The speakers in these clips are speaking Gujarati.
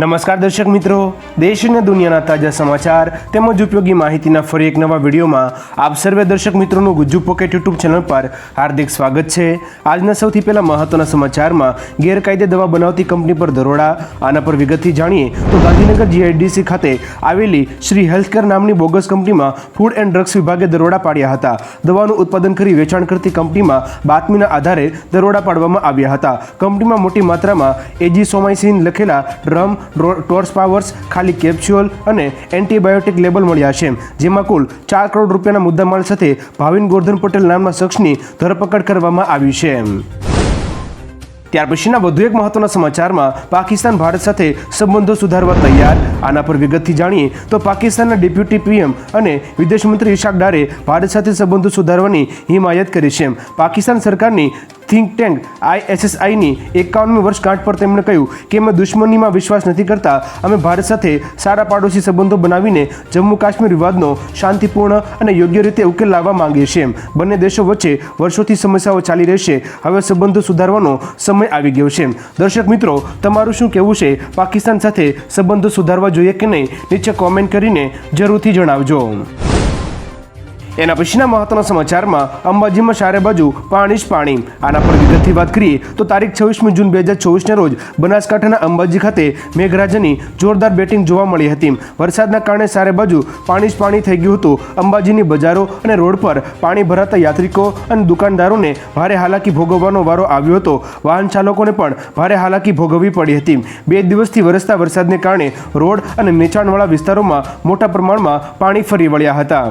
નમસ્કાર દર્શક મિત્રો, દેશ અને દુનિયાના તાજા સમાચાર તેમજ ઉપયોગી માહિતીના ફરી એક નવા વિડીયોમાં આપ સર્વે દર્શક મિત્રોનું ગુજ્જુ પોકેટ યુટ્યુબ ચેનલ પર હાર્દિક સ્વાગત છે। આજના સૌથી પહેલા મહત્વના સમાચારમાં ગેરકાયદે દવા બનાવતી કંપની પર દરોડા। આના પર વિગતથી જાણીએ તો ગાંધીનગર જીઆઈડીસી ખાતે આવેલી શ્રી હેલ્થકેર નામની બોગસ કંપનીમાં ફૂડ એન્ડ ડ્રગ્સ વિભાગે દરોડા પાડ્યા હતા। દવાનું ઉત્પાદન કરી વેચાણ કરતી કંપનીમાં બાતમીના આધારે દરોડા પાડવામાં આવ્યા હતા। કંપનીમાં મોટી માત્રામાં એજીસોમાઇસિન લખેલા ડ્રમ, ટોર્સ પાવર્સ, ખાલી કેપ્સ્યુલ અને એન્ટીબાયોટિક લેબલ મળ્યા છે, જેમાં કુલ 4 કરોડ રૂપિયાના મુદ્દામાલ સાથે ભાવિન ગોરધન પટેલ નામના શખ્સની ધરપકડ કરવામાં આવી છે। ત્યાર પછીના વધુ એક મહત્વના સમાચારમાં પાકિસ્તાન ભારત સાથે સંબંધો સુધારવા તૈયાર। આના પર વિગતથી જાણીએ તો પાકિસ્તાનના ડેપ્યુટી પીએમ અને વિદેશ મંત્રી ઇશાક ડારે ભારત સાથે સંબંધો સુધારવાની હિમાયત કરી છે। પાકિસ્તાન સરકારની થિંક ટેન્ક ISSIની 51મી વર્ષગાંઠ પર તેમણે કહ્યું કે અમે દુશ્મનીમાં વિશ્વાસ નથી કરતા, અમે ભારત સાથે સારા પાડોશી સંબંધો બનાવીને જમ્મુ કાશ્મીર વિવાદનો શાંતિપૂર્ણ અને યોગ્ય રીતે ઉકેલ લાવવા માંગીએ છીએ। બંને દેશો વચ્ચે વર્ષોથી સમસ્યાઓ ચાલી રહેશે, હવે સંબંધો સુધારવાનો સમય આવી ગયો છે। દર્શક મિત્રો, તમારું શું કહેવું છે? પાકિસ્તાન સાથે સંબંધો સુધારવા જોઈએ કે નહીં? નીચે કોમેન્ટ કરીને જરૂરથી જણાવજો। એના પછીના મહત્વના સમાચારમાં અંબાજીમાં ચારે બાજુ પાણી જ પાણી। આના પર વિગતથી વાત કરીએ તો તારીખ 26મી જૂન 2024ના રોજ બનાસકાંઠાના અંબાજી ખાતે મેઘરાજાની જોરદાર બેટિંગ જોવા મળી હતી। વરસાદના કારણે ચારે બાજુ પાણી જ પાણી થઈ ગયું હતું। અંબાજીની બજારો અને રોડ પર પાણી ભરાતા યાત્રિકો અને દુકાનદારોને ભારે હાલાકી ભોગવવાનો વારો આવ્યો હતો। વાહન ચાલકોને પણ ભારે હાલાકી ભોગવવી પડી હતી। 2 દિવસથી વરસતા વરસાદને કારણે રોડ અને નીચાણવાળા વિસ્તારોમાં મોટા પ્રમાણમાં પાણી ફરી વળ્યા હતા।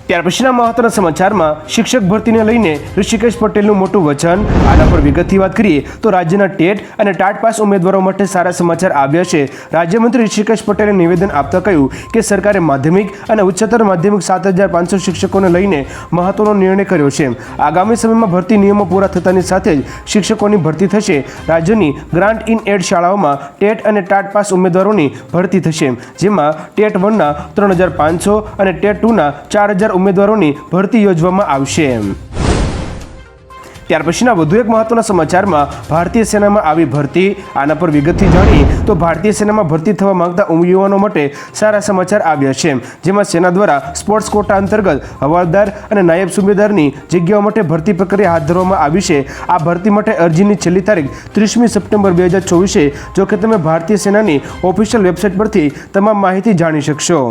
ત્યાર પછીના મહત્વના સમાચારમાં શિક્ષક ભરતીને લઈને ઋષિકેશ પટેલનું મોટું વચન। આના પર વિગતથી વાત કરીએ તો રાજ્યના ટેટ અને ટાટ પાસ ઉમેદવારો માટે સારા સમાચાર આવ્યા છે। રાજ્યમંત્રી ઋષિકેશ પટેલે નિવેદન આપતા કહ્યું કે સરકારે માધ્યમિક અને ઉચ્ચતર માધ્યમિક 7500 શિક્ષકોને લઈને મહત્વનો નિર્ણય કર્યો છે। આગામી સમયમાં ભરતી નિયમો પૂરા થતાની સાથે જ શિક્ષકોની ભરતી થશે। રાજ્યની ગ્રાન્ટ ઇન એડ શાળાઓમાં ટેટ અને ટાટ પાસ ઉમેદવારોની ભરતી થશે, જેમાં ટેટ 1ના 3500 અને ટેટ 2ના 4000 ઉમેદવારોની ભરતી યોજવામાં આવશે। ત્યાર પછીના વધુ એક મહત્વના સમાચારમાં ભારતીય સેનામાં આવી ભરતી। આના પર વિગતથી જાણીએ તો ભારતીય સેનામાં ભરતી થવા માંગતા યુવાનો માટે સારા સમાચાર આવ્યા છે, જેમાં સેના દ્વારા સ્પોર્ટ્સ કોટા અંતર્ગત હવાલદાર અને નાયબ સુબેદારની જગ્યાઓ માટે ભરતી પ્રક્રિયા હાથ ધરવામાં આવી છે। આ ભરતી માટે અરજીની છેલ્લી તારીખ 30મી સપ્ટેમ્બર 2024 છે। જો કે તમે ભારતીય સેનાની ઓફિશિયલ વેબસાઇટ પરથી તમામ માહિતી જાણી શકશો।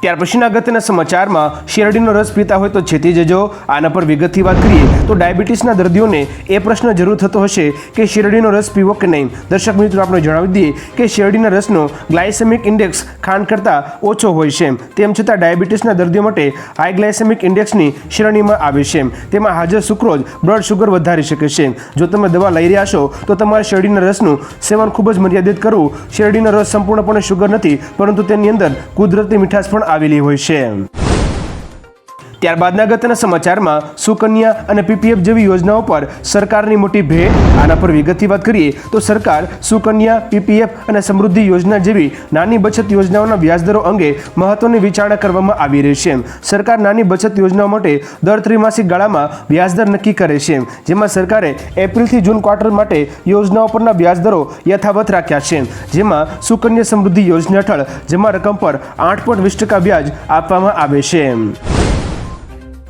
ત્યાર પછીના અગત્યના સમાચારમાં શેરડીનો રસ પીતા હોય તો છેતી જજો। આના પર વિગતથી વાત કરીએ તો ડાયાબિટીસના દર્દીઓને એ પ્રશ્ન જરૂર થતો હશે કે શેરડીનો રસ પીવો કે નહીં। દર્શક મિત્રો, આપણે જણાવી દઈએ કે શેરડીના રસનો ગ્લાયસેમિક ઇન્ડેક્સ ખાંડ કરતાં ઓછો હોય છે, તેમ છતાં ડાયાબિટીસના દર્દીઓ માટે હાઈ ગ્લાયસેમિક ઇન્ડેક્સની શ્રેણીમાં આવે છે। તેમાં હાજર સુક્રોઝ બ્લડ શુગર વધારી શકે છે। જો તમે દવા લઈ રહ્યા છો તો તમારે શેરડીના રસનું સેવન ખૂબ જ મર્યાદિત કરવું। શેરડીનો રસ સંપૂર્ણપણે શુગર નથી, પરંતુ તેની અંદર કુદરતી મીઠાશ પણ આવેલી હોય છે। ત્યારબાદના અગત્યના સમાચારમાં સુકન્યા અને PPF જેવી યોજનાઓ પર સરકારની મોટી ભેટ। આના પર વિગતથી વાત કરીએ તો સરકાર સુકન્યા, PPF અને સમૃદ્ધિ યોજના જેવી નાની બચત યોજનાઓના વ્યાજદરો અંગે મહત્વની વિચારણા કરવામાં આવી રહી છે। સરકાર નાની બચત યોજનાઓ માટે દર ત્રિમાસિક ગાળામાં વ્યાજદર નક્કી કરે છે, જેમાં સરકારે એપ્રિલથી જૂન ક્વાર્ટર માટે યોજનાઓ પરના વ્યાજદરો યથાવત રાખ્યા છે, જેમાં સુકન્યા સમૃદ્ધિ યોજના હેઠળ જમા રકમ પર 8.20% વ્યાજ આપવામાં આવે છે।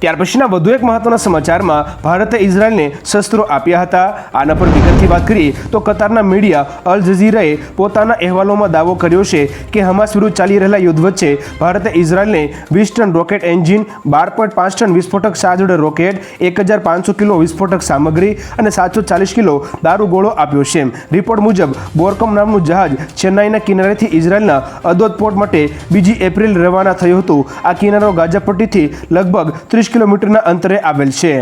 ત્યાર પછીના વધુ એક મહત્વના સમાચારમાં ભારતે ઇઝરાયલને શસ્ત્રો આપ્યા હતા। આના પર વિગતથી વાત કરીએ તો કતારના મીડિયા અલ જઝીરાએ પોતાના અહેવાલોમાં દાવો કર્યો છે કે હમાસ વિરુદ્ધ ચાલી રહેલા યુદ્ધ વચ્ચે ભારતે ઇઝરાયલને 20 ટન રોકેટ એન્જિન, 12.5 ટન વિસ્ફોટક સાજોડે રોકેટ, 1500 કિલો વિસ્ફોટક સામગ્રી અને 740 કિલો દારૂગોળો આપ્યો છે। રિપોર્ટ મુજબ બોરકોમ નામનું જહાજ ચેન્નાઈના કિનારેથી ઇઝરાયલના અદોદ પોર્ટ માટે 2 એપ્રિલ રવાના થયું હતું। આ કિનારો ગાઝાપટ્ટીથી લગભગ 30 કિલોમીટરના અંતરે આવેલ છે।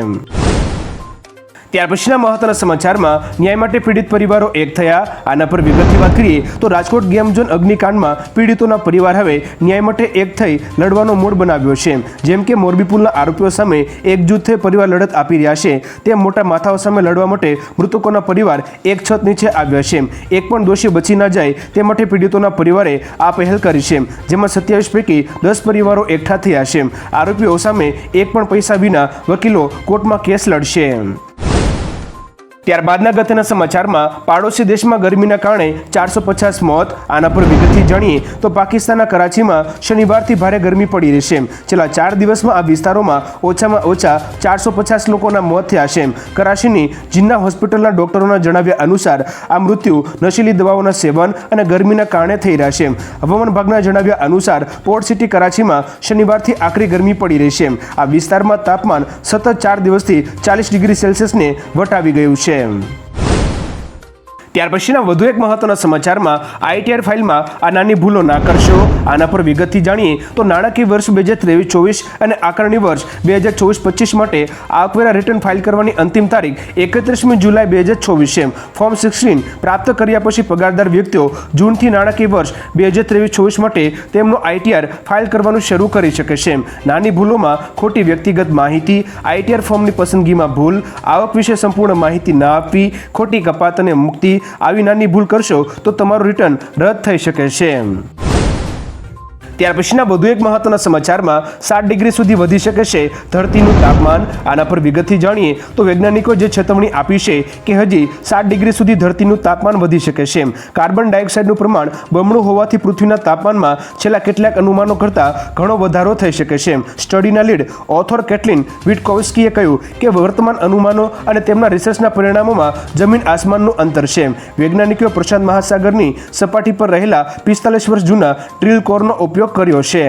ત્યાર પછીના મહત્વના સમાચારમાં ન્યાય માટે પીડિત પરિવારો એક થયા। આના પર વિગતથી વાત કરીએ તો રાજકોટ ગેમ ઝોન અગ્નિકાંડમાં પીડિતોના પરિવાર હવે ન્યાય માટે એક થઈ લડવાનો મૂડ બનાવ્યો છે। જેમ કે મોરબી પુલના આરોપીઓ સામે એકજૂથ થઈ પરિવાર લડત આપી રહ્યા છે, તેમ મોટા માથાઓ સામે લડવા માટે મૃતકોના પરિવાર એક છત નીચે આવ્યા છે। એક પણ દોષી બચી ન જાય તે માટે પીડિતોના પરિવારે આ પહેલ કરી છે, જેમાં 27 પૈકી 10 પરિવારો એકઠા થયા છે। આરોપીઓ સામે એક પણ પૈસા વિના વકીલો કોર્ટમાં કેસ લડશે। ત્યારબાદના અગત્યના સમાચારમાં પાડોશી દેશમાં ગરમીના કારણે 450 મોત. આના પર વિગતથી જાણીએ તો પાકિસ્તાનના કરાચીમાં શનિવારથી ભારે ગરમી પડી રહી છે. છેલ્લા 4 દિવસમાં આ વિસ્તારોમાં ઓછામાં ઓછા 450 લોકોના મોત થયા છે. કરાચીની જિન્ના હોસ્પિટલના ડોક્ટરોના જણાવ્યા અનુસાર આ મૃત્યુ નશીલી દવાઓના સેવન અને ગરમીના કારણે થઈ રહ્યા છે. હવામાન વિભાગના જણાવ્યા અનુસાર પોર્ટ સિટી કરાચીમાં શનિવારથી આકરી ગરમી પડી રહી છે. આ વિસ્તારમાં તાપમાન સતત 4 દિવસથી 40 ડિગ્રી સેલ્સિયસને વટાવી ગયું છે. ત્યાર પછીના વધુ એક મહત્વના સમાચારમાં આઈટીઆર ફાઇલમાં આ નાની ભૂલો ના કરશો. આના પર વિગતથી જાણીએ તો નાણાકીય વર્ષ 2023-24 અને આકારણી વર્ષ 2024-25 માટે આવકવેરા રિટર્ન ફાઇલ કરવાની અંતિમ તારીખ 31મી જુલાઈ 2024 છે. ફોર્મ 16 પ્રાપ્ત કર્યા પછી પગારદાર વ્યક્તિઓ જૂનથી નાણાકીય વર્ષ 2023-24 માટે તેમનો આઈટીઆર ફાઇલ કરવાનું શરૂ કરી શકે છે. નાની ભૂલોમાં ખોટી વ્યક્તિગત માહિતી, આઈટીઆર ફોર્મની પસંદગીમાં ભૂલ, આવક વિશે સંપૂર્ણ માહિતી ના આપવી, ખોટી કપાત અને મુક્તિ. આવી નાની ભૂલ કરશો તો તમારું રિટર્ન રદ થઈ શકે છે. ત્યાર પછીના વધુ એક મહત્વના સમાચારમાં 7 ડિગ્રી સુધી વધી શકે છે ધરતીનું તાપમાન. આના પર વિગતથી જાણીએ તો વૈજ્ઞાનિકો જે ચેતવણી આપી છે કે હજી 7 ડિગ્રી સુધી ધરતીનું તાપમાન વધી શકે છે. કાર્બન ડાયોક્સાઇડનું પ્રમાણ બમણું હોવાથી પૃથ્વીના તાપમાનમાં છેલ્લા કેટલાક અનુમાનો કરતાં ઘણો વધારો થઈ શકે છે. સ્ટડીના લીડ ઓથોર કેટલિન વિટકોવ્સ્કીએ કહ્યું કે વર્તમાન અનુમાનો અને તેમના રિસર્ચના પરિણામોમાં જમીન આસમાનનું અંતર છે. વૈજ્ઞાનિકોએ પ્રશાંત મહાસાગરની સપાટી પર રહેલા 45 વર્ષ જૂના ડ્રીલ કોરનો ઉપયોગ કર્યો છે.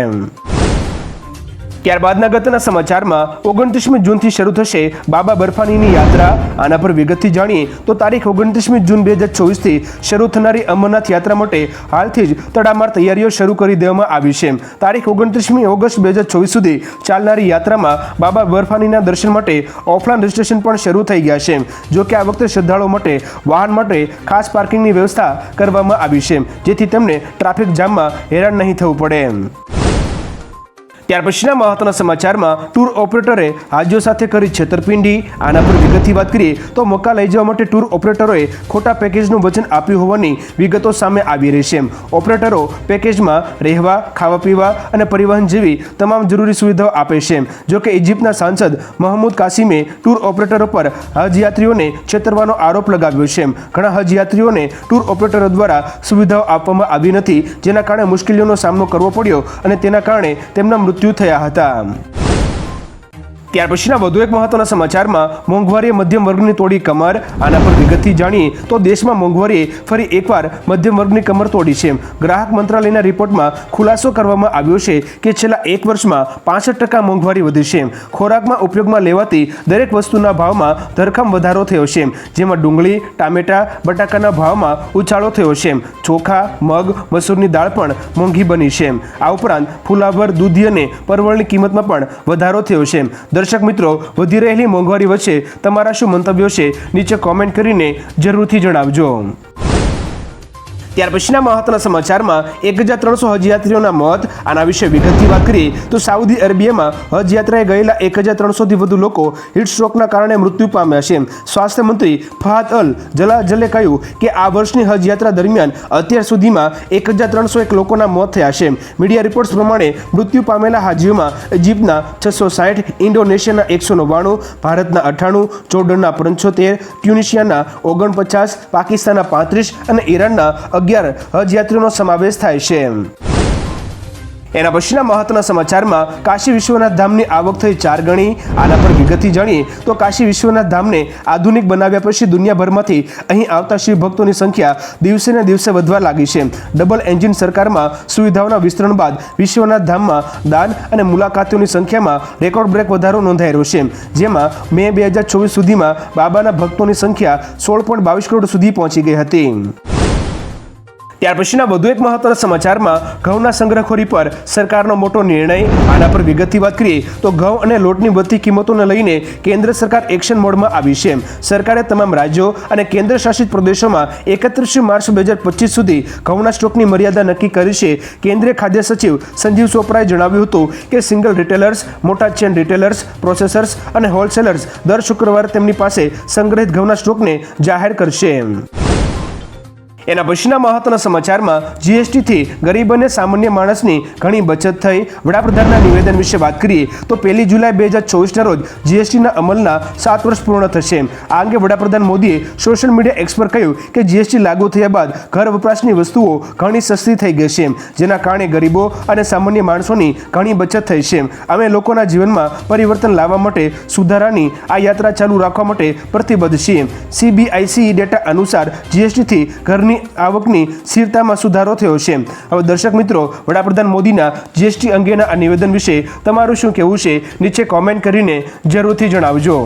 ત્યારબાદના અગત્યના સમાચારમાં 29મી જૂનથી શરૂ થશે બાબા બર્ફાનીની યાત્રા. આના પર વિગતથી જાણીએ તો તારીખ 29મી જૂન 2024થી શરૂ થનારી અમરનાથ યાત્રા માટે હાલથી જ તડામાર તૈયારીઓ શરૂ કરી દેવામાં આવી છે. તારીખ 29મી ઓગસ્ટ 2024 સુધી ચાલનારી યાત્રામાં બાબા બર્ફાનીના દર્શન માટે ઓફલાઈન રજીસ્ટ્રેશન પણ શરૂ થઈ ગયા છે. જો કે આ વખતે શ્રદ્ધાળુઓ માટે વાહન માટે ખાસ પાર્કિંગની વ્યવસ્થા કરવામાં આવી છે, જેથી તેમને ટ્રાફિક જામમાં હેરાન નહીં થવું પડે. ત્યાર પછીના મહત્વના સમાચારમાં ટૂર ઓપરેટરે હાજીઓ સાથે કરી છેતરપિંડી. આના પર વિગતથી વાત કરીએ તો મક્કા લઈ જવા માટે ટૂર ઓપરેટરોએ ખોટા પેકેજનું વચન આપ્યું હોવાની વિગતો સામે આવી રહી છે. ઓપરેટરો પેકેજમાં રહેવા, ખાવા પીવા અને પરિવહન જેવી તમામ જરૂરી સુવિધાઓ આપે છે. જો કે ઇજિપ્તના સાંસદ મહમૂદ કાસિમે ટૂર ઓપરેટરો પર હજયાત્રીઓને છેતરવાનો આરોપ લગાવ્યો છે. ઘણા હજયાત્રીઓને ટૂર ઓપરેટરો દ્વારા સુવિધાઓ આપવામાં આવી નથી, જેના કારણે મુશ્કેલીઓનો સામનો કરવો પડ્યો અને તેના કારણે તેમના મૃત્યુ થયા હતા. ત્યાર પછીના વધુ એક મહત્વના સમાચારમાં મોંઘવારીએ મધ્યમ વર્ગની તોડી કમર. આના પર વિગતથી જાણીએ તો દેશમાં મોંઘવારીએ ફરી એકવાર મધ્યમ વર્ગની કમર તોડી છે. ગ્રાહક મંત્રાલયના રિપોર્ટમાં ખુલાસો કરવામાં આવ્યો છે કે છેલ્લા 1 વર્ષમાં 65% મોંઘવારી વધી છે. ખોરાકમાં ઉપયોગમાં લેવાતી દરેક વસ્તુના ભાવમાં ધરખમ વધારો થયો છે, જેમાં ડુંગળી, ટામેટા, બટાકાના ભાવમાં ઉછાળો થયો છે. ચોખા, મગ, મસૂરની દાળ પણ મોંઘી બની છે. આ ઉપરાંત ફુલાવર, દૂધી અને પરવળની કિંમતમાં પણ વધારો થયો છે. દર્શક મિત્રો, વધી રહેલી મોંઘવારી વચ્ચે તમારા શું મંતવ્યો છે નીચે કોમેન્ટ કરીને જરૂરથી જણાવજો. ત્યાર પછીના મહત્વના સમાચારમાં 1300 હજયાત્રીઓના મોત. આના વિશે વિગતથી વાત કરીએ તો સાઉદી અરેબિયામાં હજયાત્રાએ ગયેલા 1300થી વધુ લોકો હીટસ્ટ્રોકના કારણે મૃત્યુ પામ્યા છે. સ્વાસ્થ્ય મંત્રી ફહાદ અલ જલાજલે કહ્યું કે આ વર્ષની હજયાત્રા દરમિયાન અત્યાર સુધીમાં 1301 લોકોના મોત થયા છે. મીડિયા રિપોર્ટ્સ પ્રમાણે મૃત્યુ પામેલા હાજીઓમાં ઇજિપ્તના 660, ઇન્ડોનેશિયાના 199, ભારતના 98, જોર્ડનના 75, ટ્યુનિશિયાના 49, પાકિસ્તાનના 35 અને ઈરાનના 11 હજયાત્રીઓનો સમાવેશ થાય છે. એના પછીના મહત્વના સમાચારમાં કાશી વિશ્વનાથ ધામની આવક થઈ 4 ગણી. આના પર વિગતથી જાણીએ તો કાશી વિશ્વનાથ ધામને આધુનિક બનાવ્યા પછી દુનિયાભરમાંથી અહીં આવતા શિવ ભક્તોની સંખ્યા દિવસે ને દિવસે વધવા લાગી છે. ડબલ એન્જિન સરકારમાં સુવિધાઓના વિસ્તરણ બાદ વિશ્વનાથ ધામમાં દાન અને મુલાકાતીઓની સંખ્યામાં રેકોર્ડ બ્રેક વધારો નોંધાઈ રહ્યો છે, જેમાં મે 2024 સુધીમાં બાબાના ભક્તોની સંખ્યા 16.22 કરોડ સુધી પહોંચી ગઈ હતી. ત્યાર પછીના વધુ એક મહત્વના સમાચારમાં ઘઉંના સંગ્રહખોરી પર સરકારનો મોટો નિર્ણય. આના પર વિગતથી વાત કરીએ તો ઘઉં અને લોટની વધતી કિંમતોને લઈને કેન્દ્ર સરકાર એક્શન મોડમાં આવી છે. સરકારે તમામ રાજ્યો અને કેન્દ્ર શાસિત પ્રદેશોમાં 31 માર્ચ 2025 સુધી ઘઉંના સ્ટોકની મર્યાદા નક્કી કરી છે. કેન્દ્રીય ખાદ્ય સચિવ સંજીવ ચોપરાએ જણાવ્યું હતું કે સિંગલ રિટેલર્સ, મોટા ચેન રિટેલર્સ, પ્રોસેસર્સ અને હોલસેલર્સ દર શુક્રવારે તેમની પાસે સંગ્રહિત ઘઉંના સ્ટોકને જાહેર કરશે. એના પછીના મહત્વના સમાચારમાં જીએસટીથી ગરીબ અને સામાન્ય માણસની ઘણી બચત થઈ. વડાપ્રધાનના નિવેદન વિશે વાત કરીએ તો 1 જુલાઈ 2024ના રોજ જીએસટીના અમલના 7 વર્ષ પૂર્ણ થશે. આ અંગે વડાપ્રધાન મોદીએ સોશિયલ મીડિયા એક્સ પર કહ્યું કે જીએસટી લાગુ થયા બાદ ઘર વપરાશની વસ્તુઓ ઘણી સસ્તી થઈ ગઈ છે, જેના કારણે ગરીબો અને સામાન્ય માણસોની ઘણી બચત થઈ છે. અમે લોકોના જીવનમાં પરિવર્તન લાવવા માટે સુધારાની આ યાત્રા ચાલુ રાખવા માટે પ્રતિબદ્ધ છીએ. CBIC ડેટા અનુસાર જીએસટીથી ઘરની આવકની સ્થિરતામાં સુધારો થયો છે. હવે દર્શક મિત્રો, વડાપ્રધાન મોદીના જીએસટી અંગેના આ નિવેદન વિશે તમારું શું કહેવું છે નીચે કોમેન્ટ કરીને જરૂરથી જણાવજો.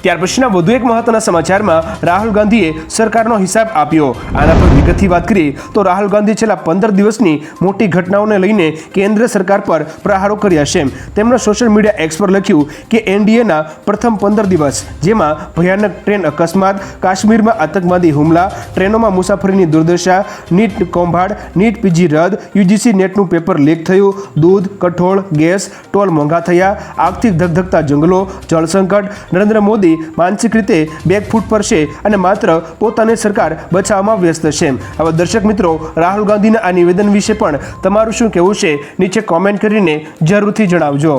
ત્યાર પછીના વધુ એક મહત્વના સમાચારમાં રાહુલ ગાંધીએ સરકારનો હિસાબ આપ્યો. આના પર વિગતથી વાત કરીએ તો રાહુલ ગાંધી છેલ્લા 15 દિવસની મોટી ઘટનાઓને લઈને કેન્દ્ર સરકાર પર પ્રહારો કર્યા છે. તેમણે સોશિયલ મીડિયા એક્સ પર લખ્યું કે એનડીએના પ્રથમ 15 દિવસ, જેમાં ભયાનક ટ્રેન અકસ્માત, કાશ્મીરમાં આતંકવાદી હુમલા, ટ્રેનોમાં મુસાફરીની દુર્દશા, નીટ કૌભાંડ, નીટ પીજી રદ, યુજીસી નેટનું પેપર લીક થયું, દૂધ, કઠોળ, ગેસ, ટોલ મોંઘા થયા, આગથી ધગધગતા જંગલો, જળસંકટ, નરેન્દ્ર મોદી માનસિક રીતે બેકફૂટ પર છે અને માત્ર પોતાની સરકાર બચાવવામાં વ્યસ્ત છે. હવે દર્શક મિત્રો, રાહુલ ગાંધીના આ નિવેદન વિશે પણ તમારું શું કહેવું છે નીચે કોમેન્ટ કરીને જરૂરથી જણાવજો.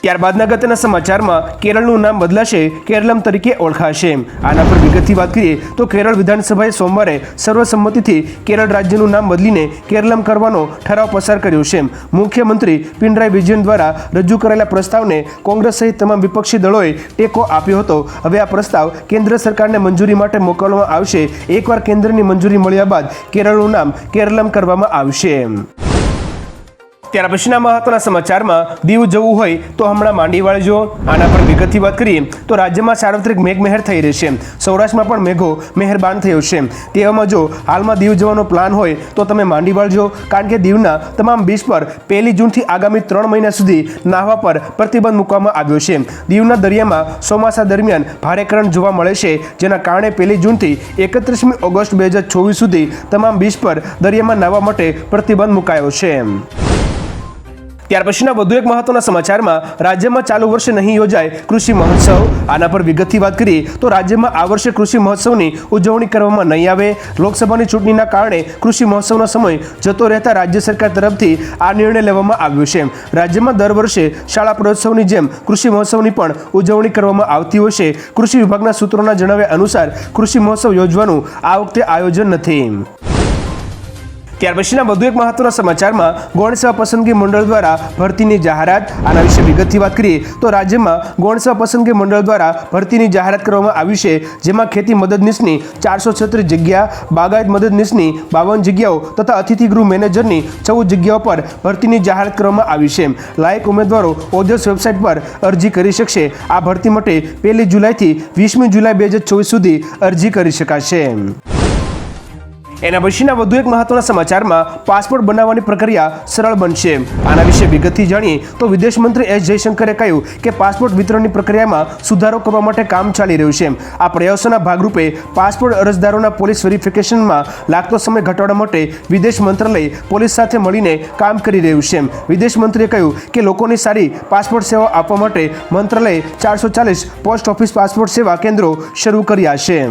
ત્યારબાદના અગત્યના સમાચારમાં કેરળનું નામ બદલાશે, કેરલમ તરીકે ઓળખાશે. આના પર વિગતથી વાત કરીએ તો કેરળ વિધાનસભાએ સોમવારે સર્વસંમતિથી કેરળ રાજ્યનું નામ બદલીને કેરલમ કરવાનો ઠરાવ પસાર કર્યો છે. મુખ્યમંત્રી પિનરાઈ વિજયન દ્વારા રજૂ કરાયેલા પ્રસ્તાવને કોંગ્રેસ સહિત તમામ વિપક્ષી દળોએ ટેકો આપ્યો હતો. હવે આ પ્રસ્તાવ કેન્દ્ર સરકારને મંજૂરી માટે મોકલવામાં આવશે. એકવાર કેન્દ્રની મંજૂરી મળ્યા બાદ કેરળનું નામ કેરલમ કરવામાં આવશે. ત્યાર પછીના મહત્વના સમાચારમાં દીવ જવું હોય તો હમણાં માંડી વાળજો. આના પર વિગતથી વાત કરીએ તો રાજ્યમાં સાર્વત્રિક મેઘમહેર થઈ રહી છે. સૌરાષ્ટ્રમાં પણ મેઘો મહેરબાન થયો છે. તેવામાં જો હાલમાં દીવ જવાનો પ્લાન હોય તો તમે માંડી વાળજો, કારણ કે દીવના તમામ બીચ પર 1 જૂનથી આગામી 3 મહિના સુધી નાહવા પર પ્રતિબંધ મૂકવામાં આવ્યો છે. દીવના દરિયામાં ચોમાસા દરમિયાન ભારે કરંટ જોવા મળે છે, જેના કારણે 1 જૂનથી 31મી ઓગસ્ટ 2024 સુધી તમામ બીચ પર દરિયામાં નાહવા માટે પ્રતિબંધ મુકાયો છે. ત્યાર પછીના વધુ એક મહત્વના સમાચારમાં રાજ્યમાં ચાલુ વર્ષે નહીં યોજાય કૃષિ મહોત્સવ. આના પર વિગતથી વાત કરીએ તો રાજ્યમાં આ વર્ષે કૃષિ મહોત્સવની ઉજવણી કરવામાં નહીં આવે. લોકસભાની ચૂંટણીના કારણે કૃષિ મહોત્સવનો સમય જતો રહેતા રાજ્ય સરકાર તરફથી આ નિર્ણય લેવામાં આવ્યો છે. રાજ્યમાં દર વર્ષે શાળા પ્રયોત્સવની જેમ કૃષિ મહોત્સવની પણ ઉજવણી કરવામાં આવતી હોય છે. કૃષિ વિભાગના સૂત્રોના જણાવ્યા અનુસાર કૃષિ મહોત્સવ યોજવાનું આ વખતે આયોજન નથી. ત્યાર પછીના વધુ એક મહત્વના સમાચારમાં ગૌણ સેવા પસંદગી મંડળ દ્વારા ભરતીની જાહેરાત. આના વિશે વિગતથી વાત કરીએ તો રાજ્યમાં ગૌણ સેવા પસંદગી મંડળ દ્વારા ભરતીની જાહેરાત કરવામાં આવી છે, જેમાં ખેતી મદદનીશની 436 જગ્યા, બાગાયત મદદનીશની 52 જગ્યાઓ તથા અતિથિ ગૃહ મેનેજરની 14 જગ્યાઓ પર ભરતીની જાહેરાત કરવામાં આવી છે. લાયક ઉમેદવારો ઓજસ વેબસાઇટ પર અરજી કરી શકશે. આ ભરતી માટે 1 જુલાઈથી 20મી જુલાઈ 2024 સુધી અરજી કરી શકાશે. એના પછીના વધુ એક મહત્વના સમાચારમાં પાસપોર્ટ બનાવવાની પ્રક્રિયા સરળ બનશે. આના વિશે વિગતથી જાણીએ તો વિદેશ મંત્રી એસ જયશંકરે કહ્યું કે પાસપોર્ટ વિતરણની પ્રક્રિયામાં સુધારો કરવા માટે કામ ચાલી રહ્યું છે. આ પ્રયાસોના ભાગરૂપે પાસપોર્ટ અરજદારોના પોલીસ વેરિફિકેશનમાં લાગતો સમય ઘટાડવા માટે વિદેશ મંત્રાલય પોલીસ સાથે મળીને કામ કરી રહ્યું છે. વિદેશ મંત્રીએ કહ્યું કે લોકોની સારી પાસપોર્ટ સેવા આપવા માટે મંત્રાલયે 440 પોસ્ટ ઓફિસ પાસપોર્ટ સેવા કેન્દ્રો શરૂ કર્યા છે.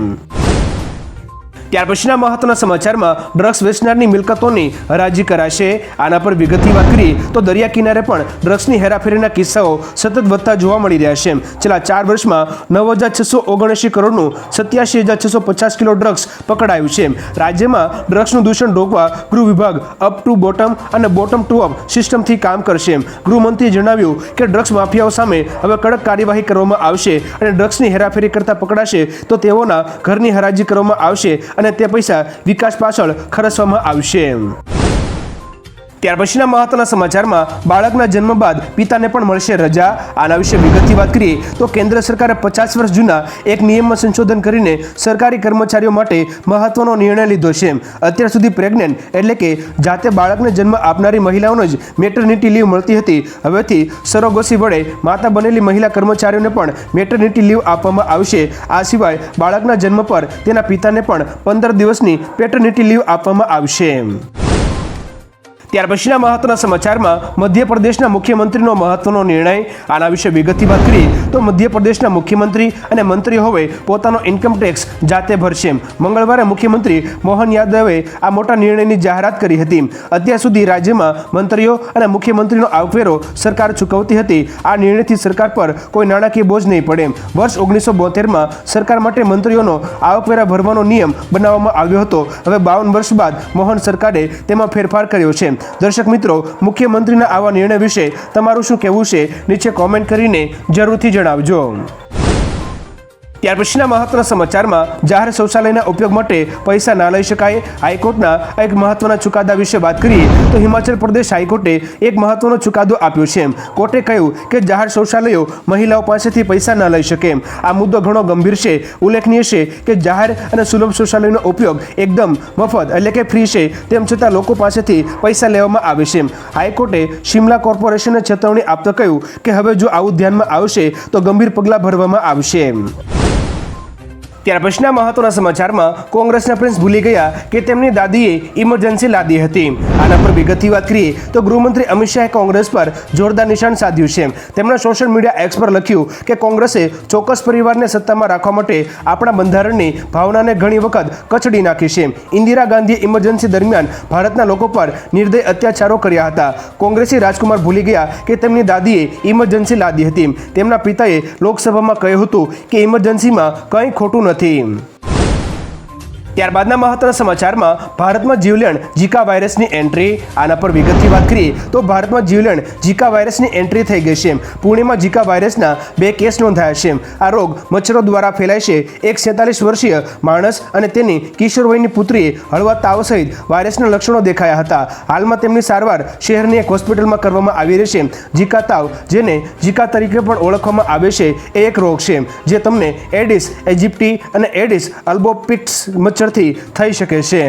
ત્યાર પછીના મહત્વના સમાચારમાં ડ્રગ્સ વેચનારની મિલકતોની હરાજી કરાશે. આના પર વિગતથી વાત કરીએ તો દરિયા કિનારે પણ ડ્રગ્સની હેરાફેરીના કિસ્સાઓ સતત વધતા જોવા મળી રહ્યા છે. છેલ્લા 4 વર્ષમાં 9,679 કરોડનું 87,650 કિલો ડ્રગ્સ પકડાયું છે. રાજ્યમાં ડ્રગ્સનું દૂષણ રોકવા ગૃહ વિભાગ અપ ટુ બોટમ અને બોટમ ટુ અપ સિસ્ટમથી કામ કરશે. ગૃહમંત્રીએ જણાવ્યું કે ડ્રગ્સ માફિયાઓ સામે હવે કડક કાર્યવાહી કરવામાં આવશે અને ડ્રગ્સની હેરાફેરી કરતા પકડાશે તો તેઓના ઘરની હરાજી કરવામાં આવશે અને તે પૈસા વિકાસ પાછળ ખર્ચવામાં આવશે. ત્યાર પછીના મહત્વના સમાચારમાં બાળકના જન્મ બાદ પિતાને પણ મળશે રજા. આના વિશે વિગતથી વાત કરીએ તો કેન્દ્ર સરકારે 50 વર્ષ જૂના એક નિયમમાં સંશોધન કરીને સરકારી કર્મચારીઓ માટે મહત્વનો નિર્ણય લીધો છે. અત્યાર સુધી પ્રેગ્નન્ટ એટલે કે જાતે બાળકને જન્મ આપનારી મહિલાઓને જ મેટર્નિટી લીવ મળતી હતી. હવેથી સરોગસી વડે માતા બનેલી મહિલા કર્મચારીઓને પણ મેટર્નિટી લીવ આપવામાં આવશે. આ સિવાય બાળકના જન્મ પર તેના પિતાને પણ 15 દિવસની પેટર્નિટી લીવ આપવામાં આવશે. ત્યાર પછીના મહત્વના સમાચારમાં મધ્યપ્રદેશના મુખ્યમંત્રીનો મહત્વનો નિર્ણય. આના વિશે વિગતથી વાત કરીએ તો મધ્યપ્રદેશના મુખ્યમંત્રી અને મંત્રીઓ હવે પોતાનો ઇન્કમ ટેક્સ જાતે ભરશે. મંગળવારે મુખ્યમંત્રી મોહન યાદવે આ મોટા નિર્ણયની જાહેરાત કરી હતી. અત્યાર સુધી રાજ્યમાં મંત્રીઓ અને મુખ્યમંત્રીનો આવકવેરો સરકાર ચૂકવતી હતી. આ નિર્ણયથી સરકાર પર કોઈ નાણાકીય બોજ નહીં પડે. વર્ષ 1972માં સરકાર માટે મંત્રીઓનો આવકવેરા ભરવાનો નિયમ બનાવવામાં આવ્યો હતો. હવે 52 વર્ષ બાદ મોહન સરકારે તેમાં ફેરફાર કર્યો છે. દર્શક મિત્રો, મુખ્યમંત્રીના આવા નિર્ણય વિશે તમારું શું કહેવું છે નીચે કોમેન્ટ કરીને જરૂરથી જણાવજો. ત્યાર પછીના મહત્વના સમાચારમાં જાહેર શૌચાલયના ઉપયોગ માટે પૈસા ના લઈ શકાય. હાઈકોર્ટના એક મહત્વના ચુકાદા વિશે વાત કરીએ તો હિમાચલ પ્રદેશ હાઈકોર્ટે એક મહત્વનો ચુકાદો આપ્યો છે. કોર્ટે કહ્યું કે જાહેર શૌચાલયો મહિલાઓ પાસેથી પૈસા ન લઈ શકે. આ મુદ્દો ઘણો ગંભીર છે. ઉલ્લેખનીય છે કે જાહેર અને સુલભ શૌચાલયનો ઉપયોગ એકદમ મફત એટલે કે ફ્રી છે, તેમ છતાં લોકો પાસેથી પૈસા લેવામાં આવે છે. હાઈકોર્ટે શિમલા કોર્પોરેશનને ચેતવણી આપતા કહ્યું કે હવે જો આવું ધ્યાનમાં આવશે તો ગંભીર પગલાં ભરવામાં આવશે. ત્યાર પછીના મહત્વના સમાચારમાં કોંગ્રેસના પ્રિન્સ ભૂલી ગયા કે તેમની દાદીએ ઇમરજન્સી લાદી હતી. આના પર વિગતથી વાત કરીએ તો ગૃહમંત્રી અમિત શાહે કોંગ્રેસ પર જોરદાર નિશાન સાધ્યું છે. તેમણે સોશિયલ મીડિયા એક્સ પર લખ્યું કે કોંગ્રેસે ચોક્કસ પરિવારને સત્તામાં રાખવા માટે આપણા બંધારણની ભાવનાને ઘણી વખત કચડી નાખી છે. ઇન્દિરા ગાંધીએ ઇમરજન્સી દરમિયાન ભારતના લોકો પર નિર્દય અત્યાચારો કર્યા હતા. કોંગ્રેસી રાજકુમાર ભૂલી ગયા કે તેમની દાદીએ ઇમરજન્સી લાદી હતી. તેમના પિતાએ લોકસભામાં કહ્યું હતું કે ઇમરજન્સીમાં કંઈ ખોટું નથી. ત્યારબાદના મહત્વના સમાચારમાં ભારતમાં જીવલેણ ઝીકા વાયરસની એન્ટ્રી. આના પર વિગતથી વાત કરીએ તો ભારતમાં જીવલેણ ઝીકા વાયરસની એન્ટ્રી થઈ ગઈ છે. પુણેમાં ઝીકા વાયરસના 2 કેસ નોંધાયા છે. આ રોગ મચ્છરો દ્વારા ફેલાય છે. એક 47 વર્ષીય માણસ અને તેની કિશોર વયની પુત્રીએ હળવા તાવ સહિત વાયરસના લક્ષણો દેખાયા હતા. હાલમાં તેમની સારવાર શહેરની એક હોસ્પિટલમાં કરવામાં આવી રહી છે. ઝીકા તાવ, જેને ઝીકા તરીકે પણ ઓળખવામાં આવે છે, એ એક રોગ છે જે તમને એડિસ એજિપ્ટી અને એડિસ અલ્બોપિક્સ મચ્છર થઈ શકે છે.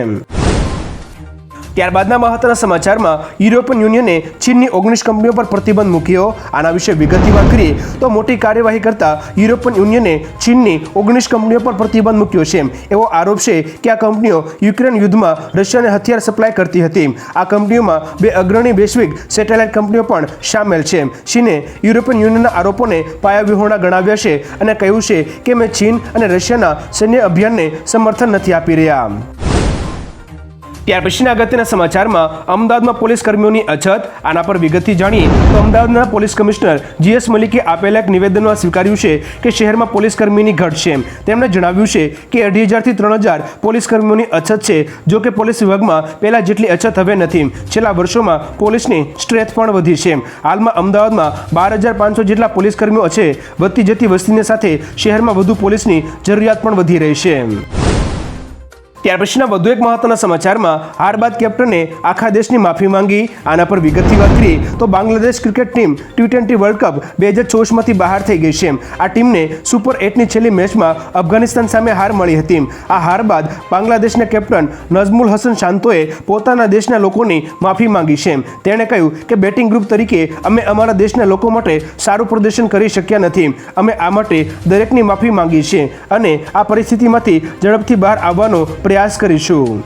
ત્યારબાદના મહત્વના સમાચારમાં યુરોપિયન યુનિયને ચીનની 19 કંપનીઓ પર પ્રતિબંધ મૂક્યો. આના વિશે વિગતથી વાત કરીએ તો મોટી કાર્યવાહી કરતા યુરોપિયન યુનિયને ચીનની 19 કંપનીઓ પર પ્રતિબંધ મૂક્યો છે. એવો આરોપ છે કે આ કંપનીઓ યુક્રેન યુદ્ધમાં રશિયાને હથિયાર સપ્લાય કરતી હતી. આ કંપનીઓમાં 2 અગ્રણી વૈશ્વિક સેટેલાઇટ કંપનીઓ પણ સામેલ છે. ચીને યુરોપિયન યુનિયનના આરોપોને પાયાવિહોણા ગણાવ્યા છે અને કહ્યું છે કે મેં ચીન અને રશિયાના સૈન્ય અભિયાનને સમર્થન નથી આપી રહ્યા. ત્યાર પછીના અગત્યના સમાચારમાં અમદાવાદમાં પોલીસ કર્મીઓની અછત. આના પર વિગતથી જાણીએ તો અમદાવાદના પોલીસ કમિશનર GS મલિકે આપેલા એક નિવેદનમાં સ્વીકાર્યું છે કે શહેરમાં પોલીસ કર્મીની ઘટ છે. તેમણે જણાવ્યું છે કે 2,500 થી 3,000 પોલીસ કર્મીઓની અછત છે. જો કે પોલીસ વિભાગમાં પહેલા જેટલી અછત હવે નથી. છેલ્લા વર્ષોમાં પોલીસની સ્ટ્રેન્થ પણ વધી છે. હાલમાં અમદાવાદમાં 12,500 જેટલા પોલીસ કર્મીઓ છે. વધતી જતી વસ્તીની સાથે શહેરમાં વધુ પોલીસની જરૂરિયાત પણ વધી રહી છે. ત્યાર પછીના વધુ એક મહત્વના સમાચારમાં હાર બાદ કેપ્ટને આખા દેશની માફી માંગી. આના પર વિગતથી વાત કરીએ તો Bangladesh cricket team T20 world cup 2024માંથી બહાર થઈ ગઈ છે. આ ટીમને સુપર 8ની છેલ્લી મેચમાં અફઘાનિસ્તાન સામે હાર મળી હતી. આ હાર બાદ બાંગ્લાદેશના કેપ્ટન નઝમુલ હસન શાંતોએ પોતાના દેશના લોકોની માફી માંગી છે. તેણે કહ્યું કે બેટિંગ ગ્રુપ તરીકે અમે અમારા દેશના લોકો માટે સારું પ્રદર્શન કરી શક્યા નથી. અમે આ માટે દરેકની માફી માંગી છે અને આ પરિસ્થિતિમાંથી ઝડપથી બહાર આવવાનો પ્રયાસ કરીશું.